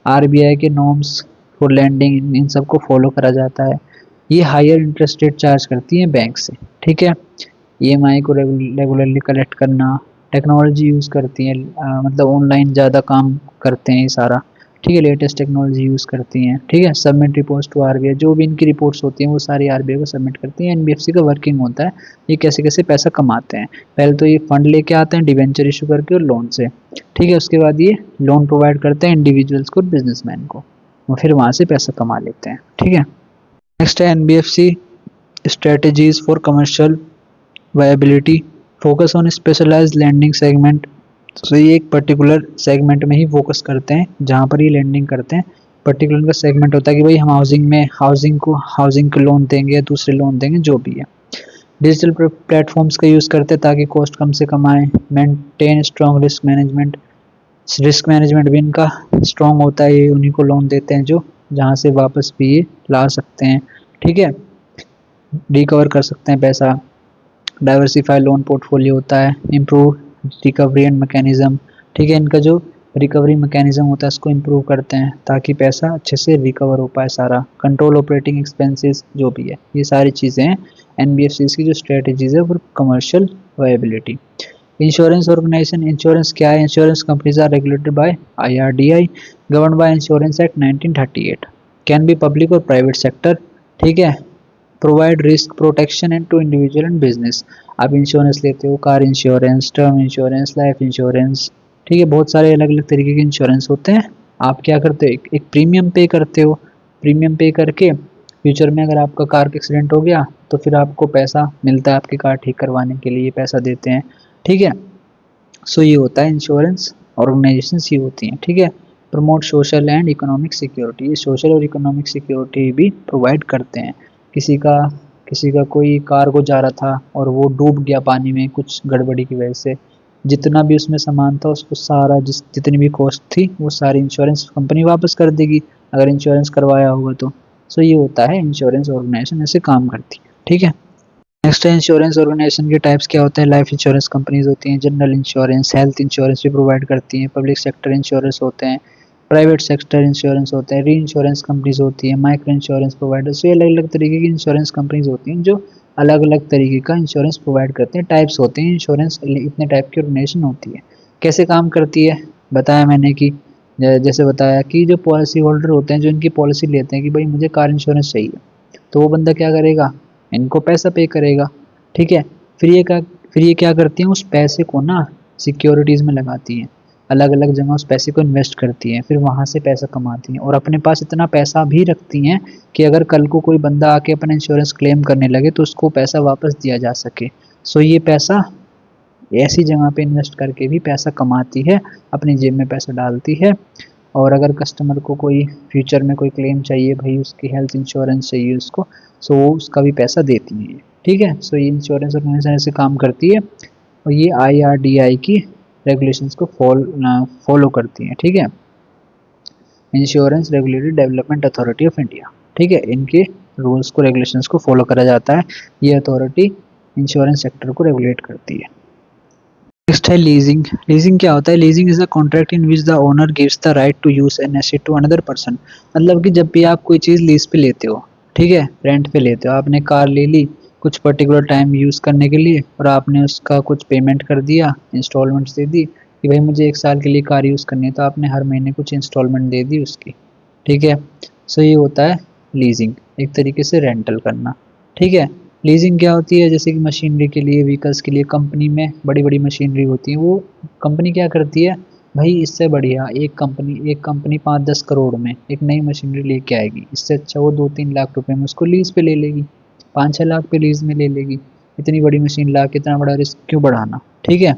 आरबीआई के नॉर्म्स फॉर लैंडिंग इन सबको फॉलो करा जाता है। ये हायर इंटरेस्ट रेट चार्ज करती हैं बैंक से, ठीक है। ईएमआई को रेगुलरली कलेक्ट करना, टेक्नोलॉजी यूज़ करती हैं, मतलब ऑनलाइन ज़्यादा काम करते हैं ये सारा, ठीक है। लेटेस्ट टेक्नोलॉजी यूज़ करती हैं, ठीक है। सबमिट रिपोर्ट्स टू आरबीआई, जो भी इनकी रिपोर्ट्स होती हैं वो सारी आरबीआई को सबमिट करती हैं। एनबीएफसी का वर्किंग होता है, ये कैसे कैसे पैसा कमाते हैं। पहले तो ये फंड लेके आते हैं डिवेंचर इशू करके और लोन से, ठीक है। उसके बाद ये लोन प्रोवाइड करते हैं इंडिविजुअल्स को, बिजनेसमैन को, और फिर वहाँ से पैसा कमा लेते हैं, ठीक है। नेक्स्ट है NBFC strategies for commercial viability, focus on specialised lending segment. तो ये एक पर्टिकुलर सेगमेंट में ही फोकस करते हैं जहाँ पर ये लैंडिंग करते हैं। पर्टिकुलर उनका सेगमेंट होता है कि भाई हम हाउसिंग को लोन देंगे या दूसरे लोन देंगे, जो भी है। डिजिटल प्लेटफॉर्म्स का यूज़ करते हैं ताकि कॉस्ट कम से कम आए। मेंटेन स्ट्रॉन्ग रिस्क मैनेजमेंट भी इनका स्ट्रॉन्ग होता है, ये उन्हीं को लोन देते हैं जो जहाँ से वापस भी ये ला सकते हैं, ठीक है, रिकवर कर सकते हैं पैसा। डाइवर्सिफाई लोन पोर्टफोलियो होता है। इम्प्रूव रिकवरी एंड मैकेनिज्म, ठीक है। इनका जो रिकवरी मैकेनिज्म होता है उसको इम्प्रूव करते हैं ताकि पैसा अच्छे से रिकवर हो पाए सारा। कंट्रोल ऑपरेटिंग एक्सपेंसेस, जो भी है, ये सारी चीज़ें हैं एनबीएफसी की जो स्ट्रेटजीज है for commercial viability. Insurance organisation, insurance क्या है? Insurance companies are regulated by IRDI, govern by insurance act 1938, can be public और प्राइवेट सेक्टर, ठीक है। Provide risk protection and to individual and business. आप insurance लेते हो, car insurance, term insurance, life insurance, ठीक है। बहुत सारे अलग अलग तरीके के इंश्योरेंस होते हैं। आप क्या करते हो? एक प्रीमियम पे करते हो, प्रीमियम पे करके फ्यूचर में अगर आपका कार का एक्सीडेंट हो गया तो फिर आपको पैसा मिलता है, आपकी कार ठीक करवाने के लिए पैसा देते हैं, ठीक है। सो ये होता है इंश्योरेंस ऑर्गेनाइजेशन, ये होती हैं, ठीक है। Promote social and economic security, ये सोशल और इकोनॉमिक सिक्योरिटी भी प्रोवाइड करते हैं। किसी का कोई कार्गो जा रहा था और वो डूब गया पानी में कुछ गड़बड़ी की वजह से, जितना भी उसमें सामान था उसको सारा जितनी भी कॉस्ट थी वो सारी इंश्योरेंस कंपनी वापस कर देगी अगर इंश्योरेंस करवाया होगा तो। सो ये होता है इंश्योरेंस ऑर्गेनाइजेशन ऐसे काम करती है, ठीक है। नेक्स्ट है इंश्योरेंस ऑर्गेनाइजेशन के टाइप्स क्या होते हैं? लाइफ इंश्योरेंस कंपनीज होती हैं, जनरल इंश्योरेंस, हेल्थ इंश्योरेंस भी प्रोवाइड करती हैं, पब्लिक सेक्टर इंश्योरेंस होते हैं, प्राइवेट सेक्टर इंश्योरेंस होते हैं, री इंश्योरेंस कंपनीज होती हैं, माइक्रो इंश्योरेंस प्रोवाइडर्स। ये अलग अलग तरीके की इंश्योरेंस कंपनीज होती हैं जो अलग अलग तरीके का इंश्योरेंस प्रोवाइड करते हैं। टाइप्स होते हैं इंश्योरेंस, इतने टाइप की ऑर्गेनाइजेशन होती है। कैसे काम करती है बताया मैंने कि जैसे बताया कि जो पॉलिसी होल्डर होते हैं जो इनकी पॉलिसी लेते हैं कि भाई मुझे कार इंश्योरेंस चाहिए, तो वो बंदा क्या करेगा? इनको पैसा पे करेगा, ठीक है। फिर ये क्या करती हैं, उस पैसे को ना सिक्योरिटीज़ में लगाती हैं, अलग अलग जगह उस पैसे को इन्वेस्ट करती हैं, फिर वहाँ से पैसा कमाती हैं और अपने पास इतना पैसा भी रखती हैं कि अगर कल को कोई बंदा आके अपना इंश्योरेंस क्लेम करने लगे तो उसको पैसा वापस दिया जा सके। सो ये पैसा ऐसी जगह पे इन्वेस्ट करके भी पैसा कमाती है, अपनी जेब में पैसा डालती है। और अगर कस्टमर को कोई फ्यूचर में कोई क्लेम चाहिए, भाई उसकी हेल्थ इंश्योरेंस चाहिए उसको, सो वो उसका भी पैसा देती है, ठीक है। सो ये इंश्योरेंस ऑर्गेनाइजेशन ऐसे काम करती है और ये IRDAI की रेगुलेशंस को फॉलो करती हैं, ठीक है। Insurance regulatory development authority of India, ठीक है, इनके रूल्स को रेगुलेशंस को फॉलो करा जाता है। ये अथॉरिटी इंश्योरेंस सेक्टर को रेगुलेट करती है। नेक्स्ट है लीजिंग। लीजिंग क्या होता है? Leasing is a contract in which the owner gives the right to use an asset to another person. मतलब कि जब भी आप कोई चीज़ लीज पे लेते हो, ठीक है, रेंट पे लेते हो, आपने कार ले ली कुछ पर्टिकुलर टाइम यूज़ करने के लिए और आपने उसका कुछ पेमेंट कर दिया, इंस्टॉलमेंट्स दे दी कि भाई मुझे 1 साल के लिए कार यूज़ करनी है, तो आपने हर महीने कुछ इंस्टॉलमेंट दे दी उसकी, ठीक है। सो ये होता है लीजिंग, एक तरीके से रेंटल करना, ठीक है। लीजिंग क्या होती है? जैसे कि मशीनरी के लिए, व्हीकल्स के लिए, कंपनी में बड़ी बड़ी मशीनरी होती है, वो कंपनी क्या करती है, भाई इससे बढ़िया एक कंपनी 5-10 करोड़ में एक नई मशीनरी लेके आएगी, इससे अच्छा वो 2-3 लाख रुपए में उसको लीज पे ले लेगी, 5-6 लाख पे लीज में ले लेगी। इतनी बड़ी मशीन ला के इतना बड़ा रिस्क क्यों बढ़ाना, ठीक है।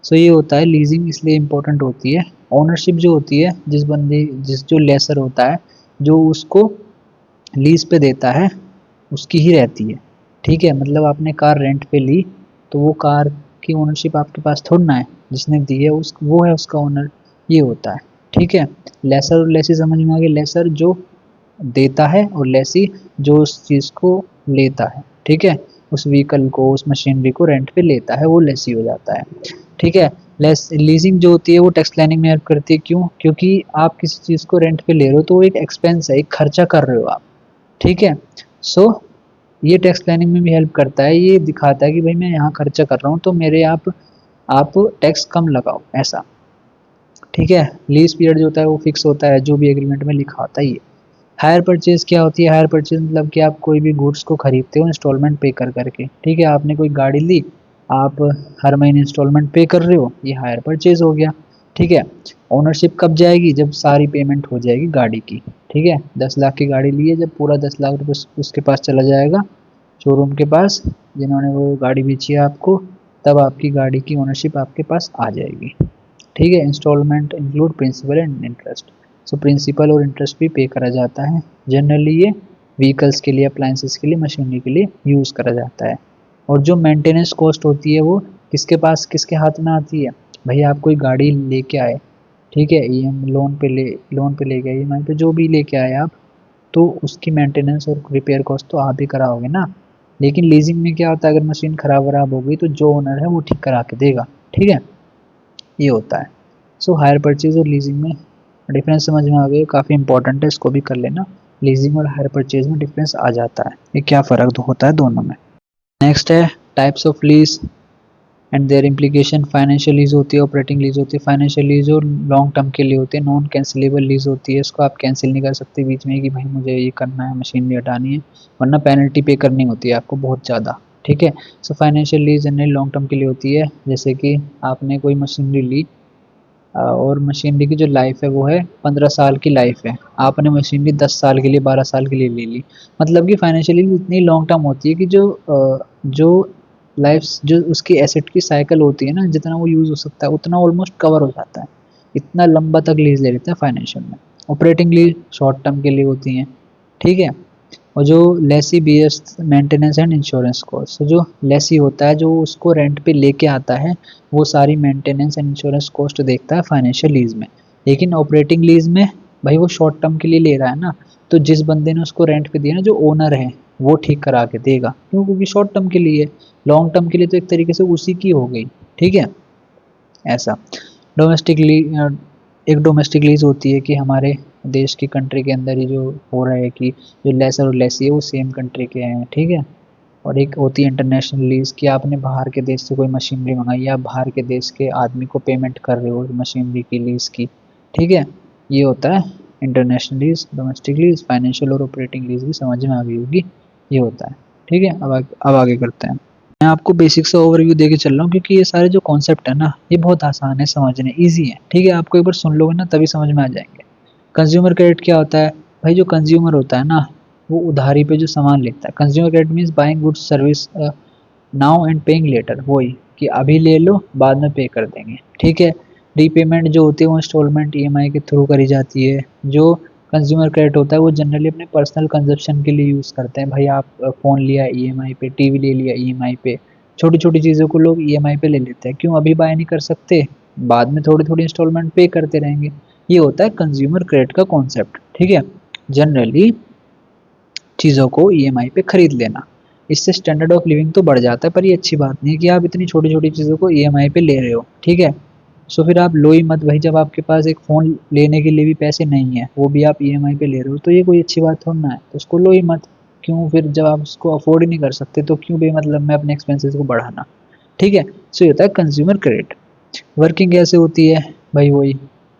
सो ये होता है लीजिंग, इसलिए इम्पोर्टेंट होती है। ओनरशिप जो होती है, जिस जो लेसर होता है, जो उसको लीज पे देता है, उसकी ही रहती है, ठीक है। मतलब आपने कार रेंट पे ली तो वो कार की ओनरशिप आपके पास थोड़ी ना है, जिसने दी है उस वो है उसका ओनर, ये होता है, ठीक है। लेसर और लेसी समझ में आ गया? लेसर जो देता है और लेसी जो उस चीज़ को लेता है, ठीक है, उस व्हीकल को, उस मशीनरी को रेंट पे लेता है, वो लेसी हो जाता है, ठीक है। लेस लीजिंग जो होती है वो टैक्स प्लानिंग में हेल्प करती है, क्यों? क्योंकि आप किसी चीज़ को रेंट पे ले रहे हो तो वो एक एक्सपेंस है, एक खर्चा कर रहे हो आप, ठीक है। सो ये टैक्स प्लानिंग में भी हेल्प करता है, ये दिखाता है कि भाई मैं यहाँ खर्चा कर रहा हूँ तो मेरे आप टैक्स कम लगाओ, ऐसा, ठीक है। लीज पीरियड जो होता है वो फिक्स होता है, जो भी एग्रीमेंट में लिखा होता है ये। हायर परचेज क्या होती है? हायर परचेज मतलब कि आप कोई भी गुड्स को खरीदते हो इंस्टॉलमेंट पे कर करके, ठीक है। आपने कोई गाड़ी ली, आप हर महीने इंस्टॉलमेंट पे कर रहे हो, ये हायर परचेज हो गया, ठीक है। ओनरशिप कब जाएगी? जब सारी पेमेंट हो जाएगी गाड़ी की, ठीक है। 10 लाख की गाड़ी ली है, जब पूरा 10 लाख रुपये उसके पास चला जाएगा, शोरूम के पास, जिन्होंने वो गाड़ी बेची है आपको, तब आपकी गाड़ी की ओनरशिप आपके पास आ जाएगी, ठीक है। Instalment include principal and interest. So principal और इंटरेस्ट भी पे करा जाता है। जनरली ये व्हीकल्स के लिए, अप्लायंसेस के लिए, मशीनरी के लिए यूज़ करा जाता है। और जो मेंटेनेंस कॉस्ट होती है वो किसके हाथ में आती है? भाई आप कोई गाड़ी लेके आए, ठीक है, लोन पे ले गए, EMI पे जो भी लेके आए आप, तो उसकी मेंटेनेंस और रिपेयर कॉस्ट तो आप ही कराओगे ना। लेकिन लीजिंग में क्या होता है, अगर मशीन खराब वराब हो गई तो जो ओनर है वो ठीक करा के देगा, ठीक है, ये होता है। सो हायर परचेज और लीजिंग में डिफरेंस समझ में आ गया, काफ़ी इंपॉर्टेंट है, इसको भी कर लेना। लीजिंग और हायर परचेज में डिफरेंस आ जाता है, ये क्या फ़र्क होता है दोनों में। नेक्स्ट है types of lease and their implication. Financial lease होती है, ऑपरेटिंग लीज होती है। फाइनेंशियल लीज और लॉन्ग टर्म के लिए होती है। नॉन कैंसिलेबल लीज होती है, इसको आप कैंसिल नहीं कर सकते बीच में कि भाई मुझे ये करना है, मशीन भी हटानी है, वरना पेनल्टी पे करनी होती है आपको बहुत ज़्यादा, ठीक है। So financial lease generally long term के लिए होती है, जैसे कि आपने कोई मशीनरी ली और मशीनरी की जो लाइफ है वो है 15 साल की लाइफ है, आपने मशीनरी 10 साल के लिए, 12 साल के लिए ले ली। मतलब कि फाइनेंशियली इतनी लॉन्ग टर्म होती है कि जो लाइफ, जो उसकी एसेट की साइकिल होती है ना, जितना वो यूज़ हो सकता है उतना ऑलमोस्ट कवर हो जाता है, इतना लंबा तक लीज ले लेते हैं फाइनेंशियल में। ऑपरेटिंग लीज शॉर्ट टर्म के लिए होती हैं, ठीक है। और जो lessee bears maintenance and insurance cost, तो जो लेसी होता है जो उसको रेंट पे लेके आता है, वो सारी मेंटेनेंस एंड इंश्योरेंस कॉस्ट देखता है फाइनेंशियल लीज में। लेकिन ऑपरेटिंग लीज में भाई वो शॉर्ट टर्म के लिए ले रहा है ना, तो जिस बंदे ने उसको रेंट पे दिया ना, जो ओनर है, वो ठीक करा के देगा, क्यों? क्योंकि शॉर्ट टर्म के लिए, लॉन्ग टर्म के लिए तो एक तरीके से उसी की हो गई, ठीक है, ऐसा। डोमेस्टिक लीज, एक डोमेस्टिक लीज होती है कि हमारे देश की कंट्री के अंदर ही जो हो रहा है कि जो लेसर और लेसी है वो सेम कंट्री के हैं, ठीक है। और एक होती है इंटरनेशनल लीज कि आपने बाहर के देश से कोई मशीनरी मंगाई, या बाहर के देश के आदमी को पेमेंट कर रहे हो मशीनरी की लीज की, ठीक है, ये होता है international lease. Domestic lease, financial और ऑपरेटिंग लीज भी समझ में आ गई होगी, ये होता है, ठीक है। अब आगे करते हैं। मैं आपको बेसिक से ओवरव्यू देके चल रहा हूँ क्योंकि ये सारे जो कॉन्सेप्ट है ना ये बहुत आसान है समझने, ईजी है। ठीक है, आपको एक बार सुन लोगे ना तभी समझ में आ जाएंगे। कंज्यूमर क्रेडिट क्या होता है? भाई जो कंज्यूमर होता है ना वो उधारी पे जो सामान लेता है। Consumer credit means buying goods service now and paying later, वही कि अभी ले लो बाद में पे कर देंगे। ठीक है, रीपेमेंट जो होती है वो इंस्टॉलमेंट ईएमआई के थ्रू करी जाती है। जो कंज्यूमर क्रेडिट होता है वो जनरली अपने पर्सनल कंजप्शन के लिए यूज़ करते हैं। भाई आप फ़ोन लिया ईएमआई पे, टीवी ले लिया ईएमआई पे, छोटी छोटी चीज़ों को लोग ईएमआई पे ले लेते हैं। क्यों? अभी बाय नहीं कर सकते, बाद में थोड़ी थोड़ी इंस्टॉलमेंट पे करते रहेंगे। ये होता है कंज्यूमर क्रेडिट का कॉन्सेप्ट। ठीक है, जनरली चीज़ों को ईएमआई पे खरीद लेना, इससे स्टैंडर्ड ऑफ लिविंग तो बढ़ जाता है, पर ये अच्छी बात नहीं है कि आप इतनी छोटी छोटी चीज़ों को ईएमआई पे ले रहे हो। ठीक है, सो फिर आप लो ही मत भाई, जब आपके पास एक फ़ोन लेने के लिए भी पैसे नहीं है वो भी आप ईएमआई पे ले रहे हो, तो ये कोई अच्छी बात थोड़ी ना है, तो उसको लो ही मत। क्यों? फिर जब आप उसको अफोर्ड ही नहीं कर सकते तो क्यों बेमतलब में अपने एक्सपेंसेस को बढ़ाना। ठीक है, सो ये होता है कंज्यूमर क्रेडिट। वर्किंग कैसे होती है? भाई वही,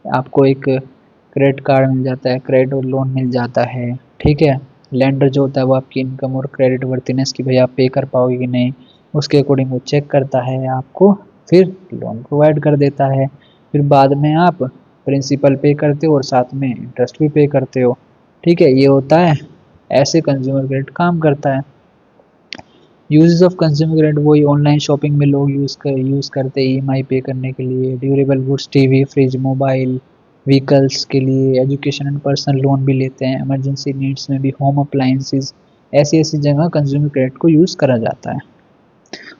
आपको एक क्रेडिट कार्ड मिल जाता है, क्रेडिट और लोन मिल जाता है। ठीक है, लेंडर जो होता है वो आपकी इनकम और क्रेडिट वर्थिनेस की भाई आप पे कर पाओगे कि नहीं, उसके अकॉर्डिंग वो चेक करता है आपको, फिर लोन प्रोवाइड कर देता है। फिर बाद में आप प्रिंसिपल पे करते हो और साथ में इंटरेस्ट भी पे करते हो। ठीक है, ये होता है, ऐसे कंज्यूमर क्रेडिट काम करता है। यूजेस ऑफ कंज्यूमर क्रेडिट वही ऑनलाइन शॉपिंग में लोग यूज़ करते हैं ईएमआई पे करने के लिए, durable goods TV fridge mobile vehicles के लिए, एजुकेशन एंड पर्सनल लोन भी लेते हैं, इमरजेंसी नीड्स में भी, होम अप्लायंसेस, ऐसी ऐसी जगह कंज्यूमर क्रेडिट को यूज़ करा जाता है।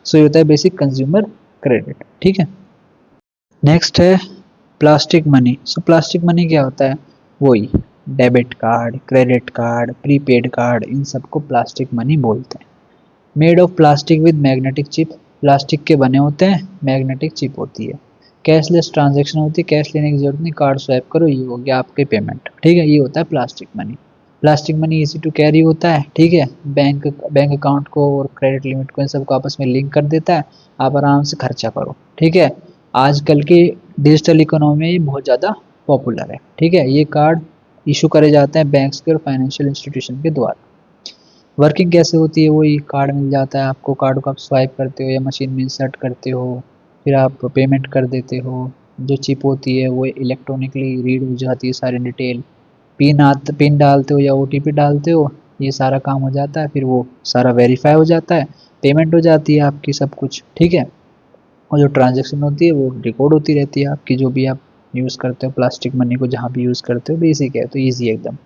सो ये होता है बेसिक कंज्यूमर क्रेडिट। ठीक है, नेक्स्ट है plastic money. So plastic money क्या होता है? वही debit card, credit card, prepaid card, इन सबको प्लास्टिक मनी बोलते हैं। Made of plastic with magnetic chip, plastic के बने होते हैं, मैग्नेटिक चिप होती है। कैशलेस ट्रांजैक्शन होती है, कैश लेने की जरूरत नहीं, कार्ड स्वैप करो, ये हो गया आपके पेमेंट। ठीक है, ये होता है plastic money. Plastic money easy to carry होता है। ठीक है, बैंक बैंक अकाउंट को और क्रेडिट लिमिट को इन सबको आपस में लिंक कर देता है, आप आराम से खर्चा करो। ठीक है, आजकल की डिजिटल इकोनॉमी में ये बहुत ज़्यादा पॉपुलर है। ठीक है, ये कार्ड इशू करे जाते हैं बैंक्स के और फाइनेंशियल इंस्टीट्यूशन के द्वारा। वर्किंग कैसे होती है? वही कार्ड मिल जाता है आपको, कार्ड को आप स्वाइप करते हो या मशीन में इंसर्ट करते हो, फिर आप पेमेंट कर देते हो। जो चिप होती है वो इलेक्ट्रॉनिकली रीड हो जाती है सारी डिटेल, पिन डालते हो या ओटीपी डालते हो, ये सारा काम हो जाता है, फिर वो सारा वेरीफाई हो जाता है, पेमेंट हो जाती है आपकी सब कुछ। ठीक है, और जो ट्रांजेक्शन होती है वो रिकॉर्ड होती रहती है आपकी, जो भी आप यूज़ करते हो प्लास्टिक मनी को जहाँ भी यूज़ करते हो। बेसिक है तो ईजी है एकदम।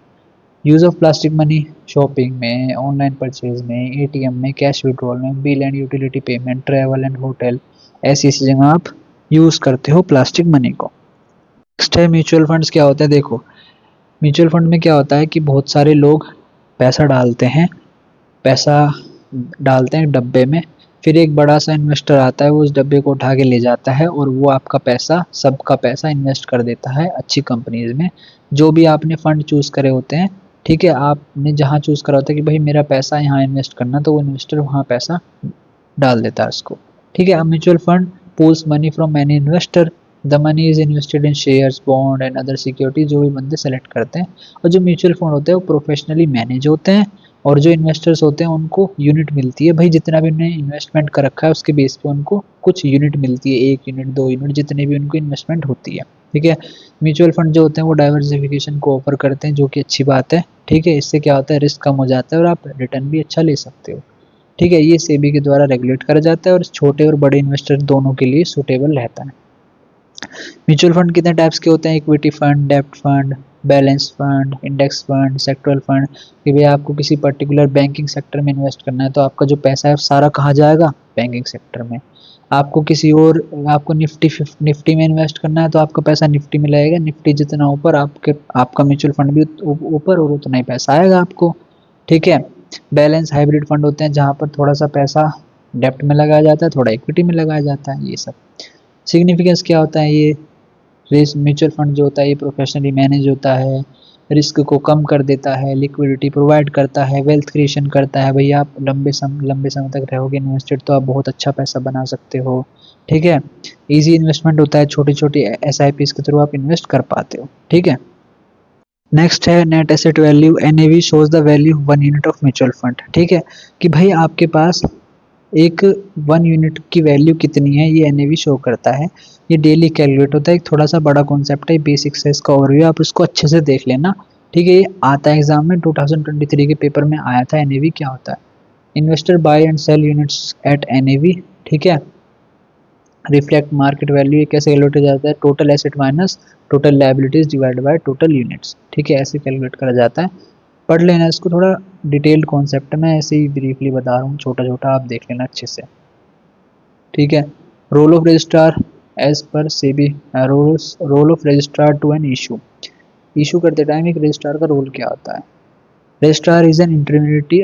Use of plastic money shopping में, ऑनलाइन परचेज में, एटीएम में, कैश विड्रॉल में, bill and utility payment, travel and hotel, ऐसी ऐसी जगह आप यूज़ करते हो प्लास्टिक मनी को। नेक्स्ट है म्यूचुअल फंड्स। क्या होता है? देखो, म्यूचुअल फंड में क्या होता है कि बहुत सारे लोग पैसा डालते हैं, पैसा डालते हैं डब्बे में, फिर एक बड़ा सा इन्वेस्टर आता है, वो उस डब्बे को उठा के ले जाता है और वो आपका पैसा, सबका पैसा इन्वेस्ट कर देता है अच्छी कंपनीज में, जो भी आपने फंड चूज़ करे होते हैं। ठीक है, आपने जहाँ चूज़ करा होता है कि भाई मेरा पैसा यहाँ इन्वेस्ट करना, तो वो इन्वेस्टर वहाँ पैसा डाल देता है उसको। ठीक है, अब mutual fund pools money from many investor, the money is invested in shares bond and other security, जो भी बंदे सेलेक्ट करते हैं। और जो म्यूचुअल फंड होते हैं वो प्रोफेशनली मैनेज होते हैं, और जो इन्वेस्टर्स होते हैं उनको यूनिट मिलती है, भाई जितना भी उन्होंने इन्वेस्टमेंट कर रखा है उसके बेस पे उनको कुछ यूनिट मिलती है, 1 यूनिट 2 यूनिट, जितने भी उनको इन्वेस्टमेंट होती है। ठीक है, म्यूचुअल फंड जो होते हैं वो डाइवर्सिफिकेशन को ऑफर करते हैं, जो कि अच्छी बात है। ठीक है, इससे क्या होता है, रिस्क कम हो जाता है और आप रिटर्न भी अच्छा ले सकते हो। ठीक है, ये सेबी के द्वारा रेगुलेट करा जाता है और छोटे और बड़े इन्वेस्टर दोनों के लिए सूटेबल रहता है। म्यूचुअल फंड कितने टाइप्स के होते हैं? इक्विटी फंड, डेब्ट fund, balance fund, index fund, sectoral fund. कि भाई आपको किसी पर्टिकुलर बैंकिंग सेक्टर में इन्वेस्ट करना है तो आपका जो पैसा है सारा कहाँ जाएगा? बैंकिंग सेक्टर में। आपको किसी और, आपको निफ्टी में इन्वेस्ट करना है तो आपका पैसा निफ्टी में लगेगा, निफ्टी जितना ऊपर आपका म्यूचुअल फंड भी ऊपर और उतना ही पैसा आएगा आपको। ठीक है, बैलेंस हाइब्रिड फंड होते हैं जहाँ पर थोड़ा सा पैसा डेप्ट में लगाया जाता है, थोड़ा इक्विटी में लगाया जाता है। ये सब सिग्निफिकेंस क्या होता है? ये रिस्क, म्यूचुअल फंड जो होता है ये प्रोफेशनली मैनेज होता है, रिस्क को कम कर देता है, लिक्विडिटी प्रोवाइड करता है, वेल्थ क्रिएशन करता है। भैया आप लंबे समय तक रहोगे इन्वेस्टेड तो आप बहुत अच्छा पैसा बना सकते हो। ठीक है, इजी इन्वेस्टमेंट होता है, छोटी छोटी एसआईपीज के थ्रू आप इन्वेस्ट कर पाते हो। ठीक है, नेक्स्ट है net asset value. NAV shows the value 1 unit of mutual fund. ठीक है, कि भाई आपके पास एक 1 यूनिट की वैल्यू कितनी है ये एनएवी शो करता है। ये डेली कैलकुलेट होता है, एक थोड़ा सा बड़ा कॉन्सेप्ट है, बेसिक्स है इसका ओवरव्यू, आप इसको अच्छे से देख लेना। ठीक है, ये आता है एग्जाम में 2023 के पेपर में आया था एनएवी क्या होता है। Investor buy and sell units at NAV, ठीक है। रिफ्लेक्ट मार्केट वैल्यू, ये कैसे कैलकुलेट किया जाता है, total asset minus total liabilities divide by total units, ठीक है, ऐसे कैलकुलेट करा जाता है। पढ़ लेना इसको, थोड़ा डिटेल्ड कॉन्सेप्ट है, मैं ऐसे ही ब्रीफली बता रहा हूँ, छोटा छोटा आप देख लेना अच्छे से। ठीक है, role of registrar as per SEBI, role of registrar to an issue करते टाइम एक रजिस्ट्रार का रोल क्या होता है। Registrar is an intermediary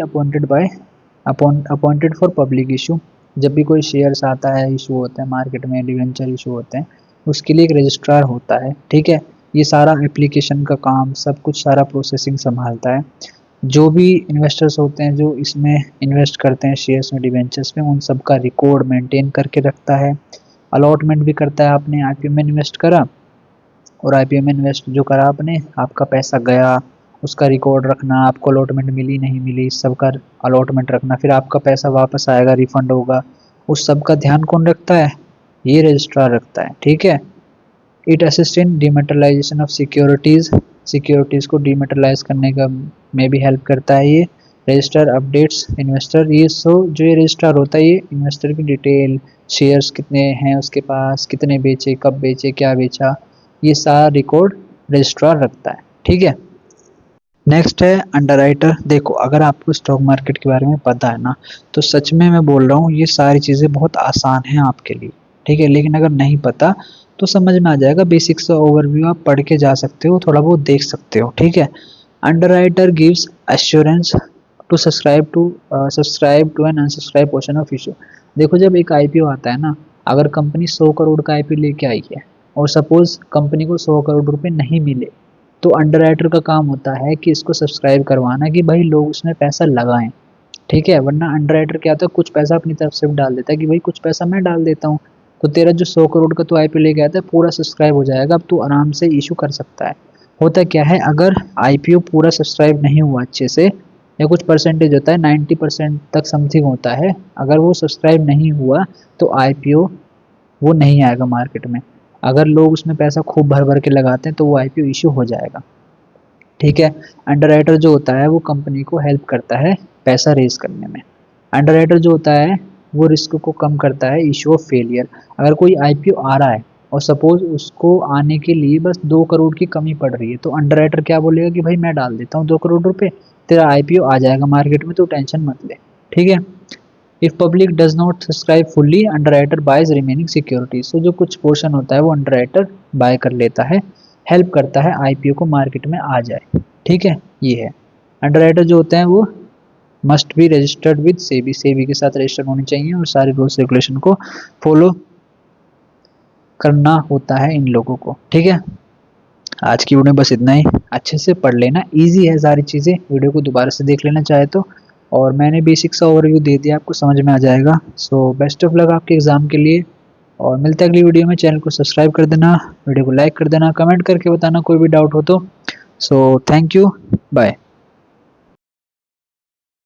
appointed for public issue. जब भी कोई शेयर्स आता है, इशू होता है मार्केट में, डिवेंचर इशू होते हैं, उसके लिए एक रजिस्ट्रार होता है। ठीक है, ये सारा एप्लीकेशन का काम, सब कुछ सारा प्रोसेसिंग संभालता है। जो भी इन्वेस्टर्स होते हैं जो इसमें इन्वेस्ट करते हैं शेयर्स में, डिवेंचर्स में, उन सब का रिकॉर्ड मेंटेन करके रखता है। अलॉटमेंट भी करता है, आपने आईपीओ में इन्वेस्ट करा और आईपीओ में इन्वेस्ट जो करा आपने, आपका पैसा गया, उसका रिकॉर्ड रखना, आपको अलॉटमेंट मिली नहीं मिली, इस सब का अलॉटमेंट रखना, फिर आपका पैसा वापस आएगा, रिफंड होगा, उस सब का ध्यान कौन रखता है, ये रजिस्ट्रार रखता है। ठीक है, it assist in dematerialisation of securities को डिमेटलाइज करने का में भी हेल्प करता है ये। रजिस्टर अपडेट्स इन्वेस्टर, ये जो ये रजिस्ट्रार होता है ये इन्वेस्टर की डिटेल, शेयर्स कितने हैं उसके पास, कितने बेचे, कब बेचे, क्या बेचा, ये सारा रिकॉर्ड रजिस्ट्रार रखता है। ठीक है, नेक्स्ट है अंडरराइटर। देखो, अगर आपको स्टॉक मार्केट के बारे में पता है ना, तो सच में मैं बोल रहा हूँ ये सारी चीज़ें बहुत आसान हैं आपके लिए। ठीक है, लेकिन अगर नहीं पता तो समझ में आ जाएगा, बेसिक सा ओवरव्यू आप पढ़ के जा सकते हो, थोड़ा बहुत देख सकते हो। ठीक है, underwriter gives assurance to subscribe to an unsubscribe portion of issue. देखो, जब एक आईपीओ आता है ना, अगर कंपनी 100 करोड़ का आईपीओ लेके आई है और सपोज कंपनी को 100 करोड़ रुपए नहीं मिले, तो अंडरराइटर का काम होता है कि इसको सब्सक्राइब करवाना कि भाई लोग उसमें पैसा लगाएं। ठीक है, वरना अंडरराइटर क्या होता है, कुछ पैसा अपनी तरफ से भी डाल देता है कि भाई कुछ पैसा मैं डाल देता हूँ, तो तेरा जो 100 करोड़ का तो आईपीओ लेके आता है पूरा सब्सक्राइब हो जाएगा, अब तू आराम से इशू कर सकता है। होता क्या है, अगर आईपीओ पूरा सब्सक्राइब नहीं हुआ अच्छे से, या कुछ परसेंटेज होता है 90% तक समथिंग होता है, अगर वो सब्सक्राइब नहीं हुआ तो आईपीओ वो नहीं आएगा मार्केट में। अगर लोग उसमें पैसा खूब भर भर के लगाते हैं तो वो आईपीओ इशू हो जाएगा। ठीक है, अंडरराइटर जो होता है वो कंपनी को हेल्प करता है पैसा रेज करने में। अंडरराइटर जो होता है वो रिस्क को कम करता है, इशू ऑफ फेलियर। अगर कोई आईपीओ आ रहा है और सपोज उसको आने के लिए बस 2 करोड़ की कमी पड़ रही है, तो अंडरराइटर क्या बोलेगा कि भाई मैं डाल देता हूँ 2 करोड़ रुपए, तेरा आईपीओ आ जाएगा मार्केट में, तो टेंशन मत ले। ठीक है, if public does not subscribe fully, underwriter buys remaining securities. तो जो कुछ पोर्शन होता है वो अंडरराइटर बाय कर लेता है, हेल्प करता है आईपीओ को मार्केट में आ जाए। ठीक है, ये है अंडरराइटर जो होते हैं वो must be registered with SEBI, SEBI के साथ रजिस्टर्ड होने चाहिए और सारे रूल्स रेगुलेशन को फॉलो करना होता है इन लोगों को। ठीक है, आज की वीडियो में बस इतना ही, अच्छे से पढ़ लेना, इजी है सारी चीज़ें, वीडियो को दोबारा से देख लेना चाहे तो, और मैंने बेसिक सा ओवरव्यू दे दिया, आपको समझ में आ जाएगा। सो बेस्ट ऑफ लक आपके एग्ज़ाम के लिए, और मिलते हैं अगली वीडियो में। चैनल को सब्सक्राइब कर देना, वीडियो को लाइक कर देना, कमेंट करके बताना कोई भी डाउट हो तो। So thank you, bye.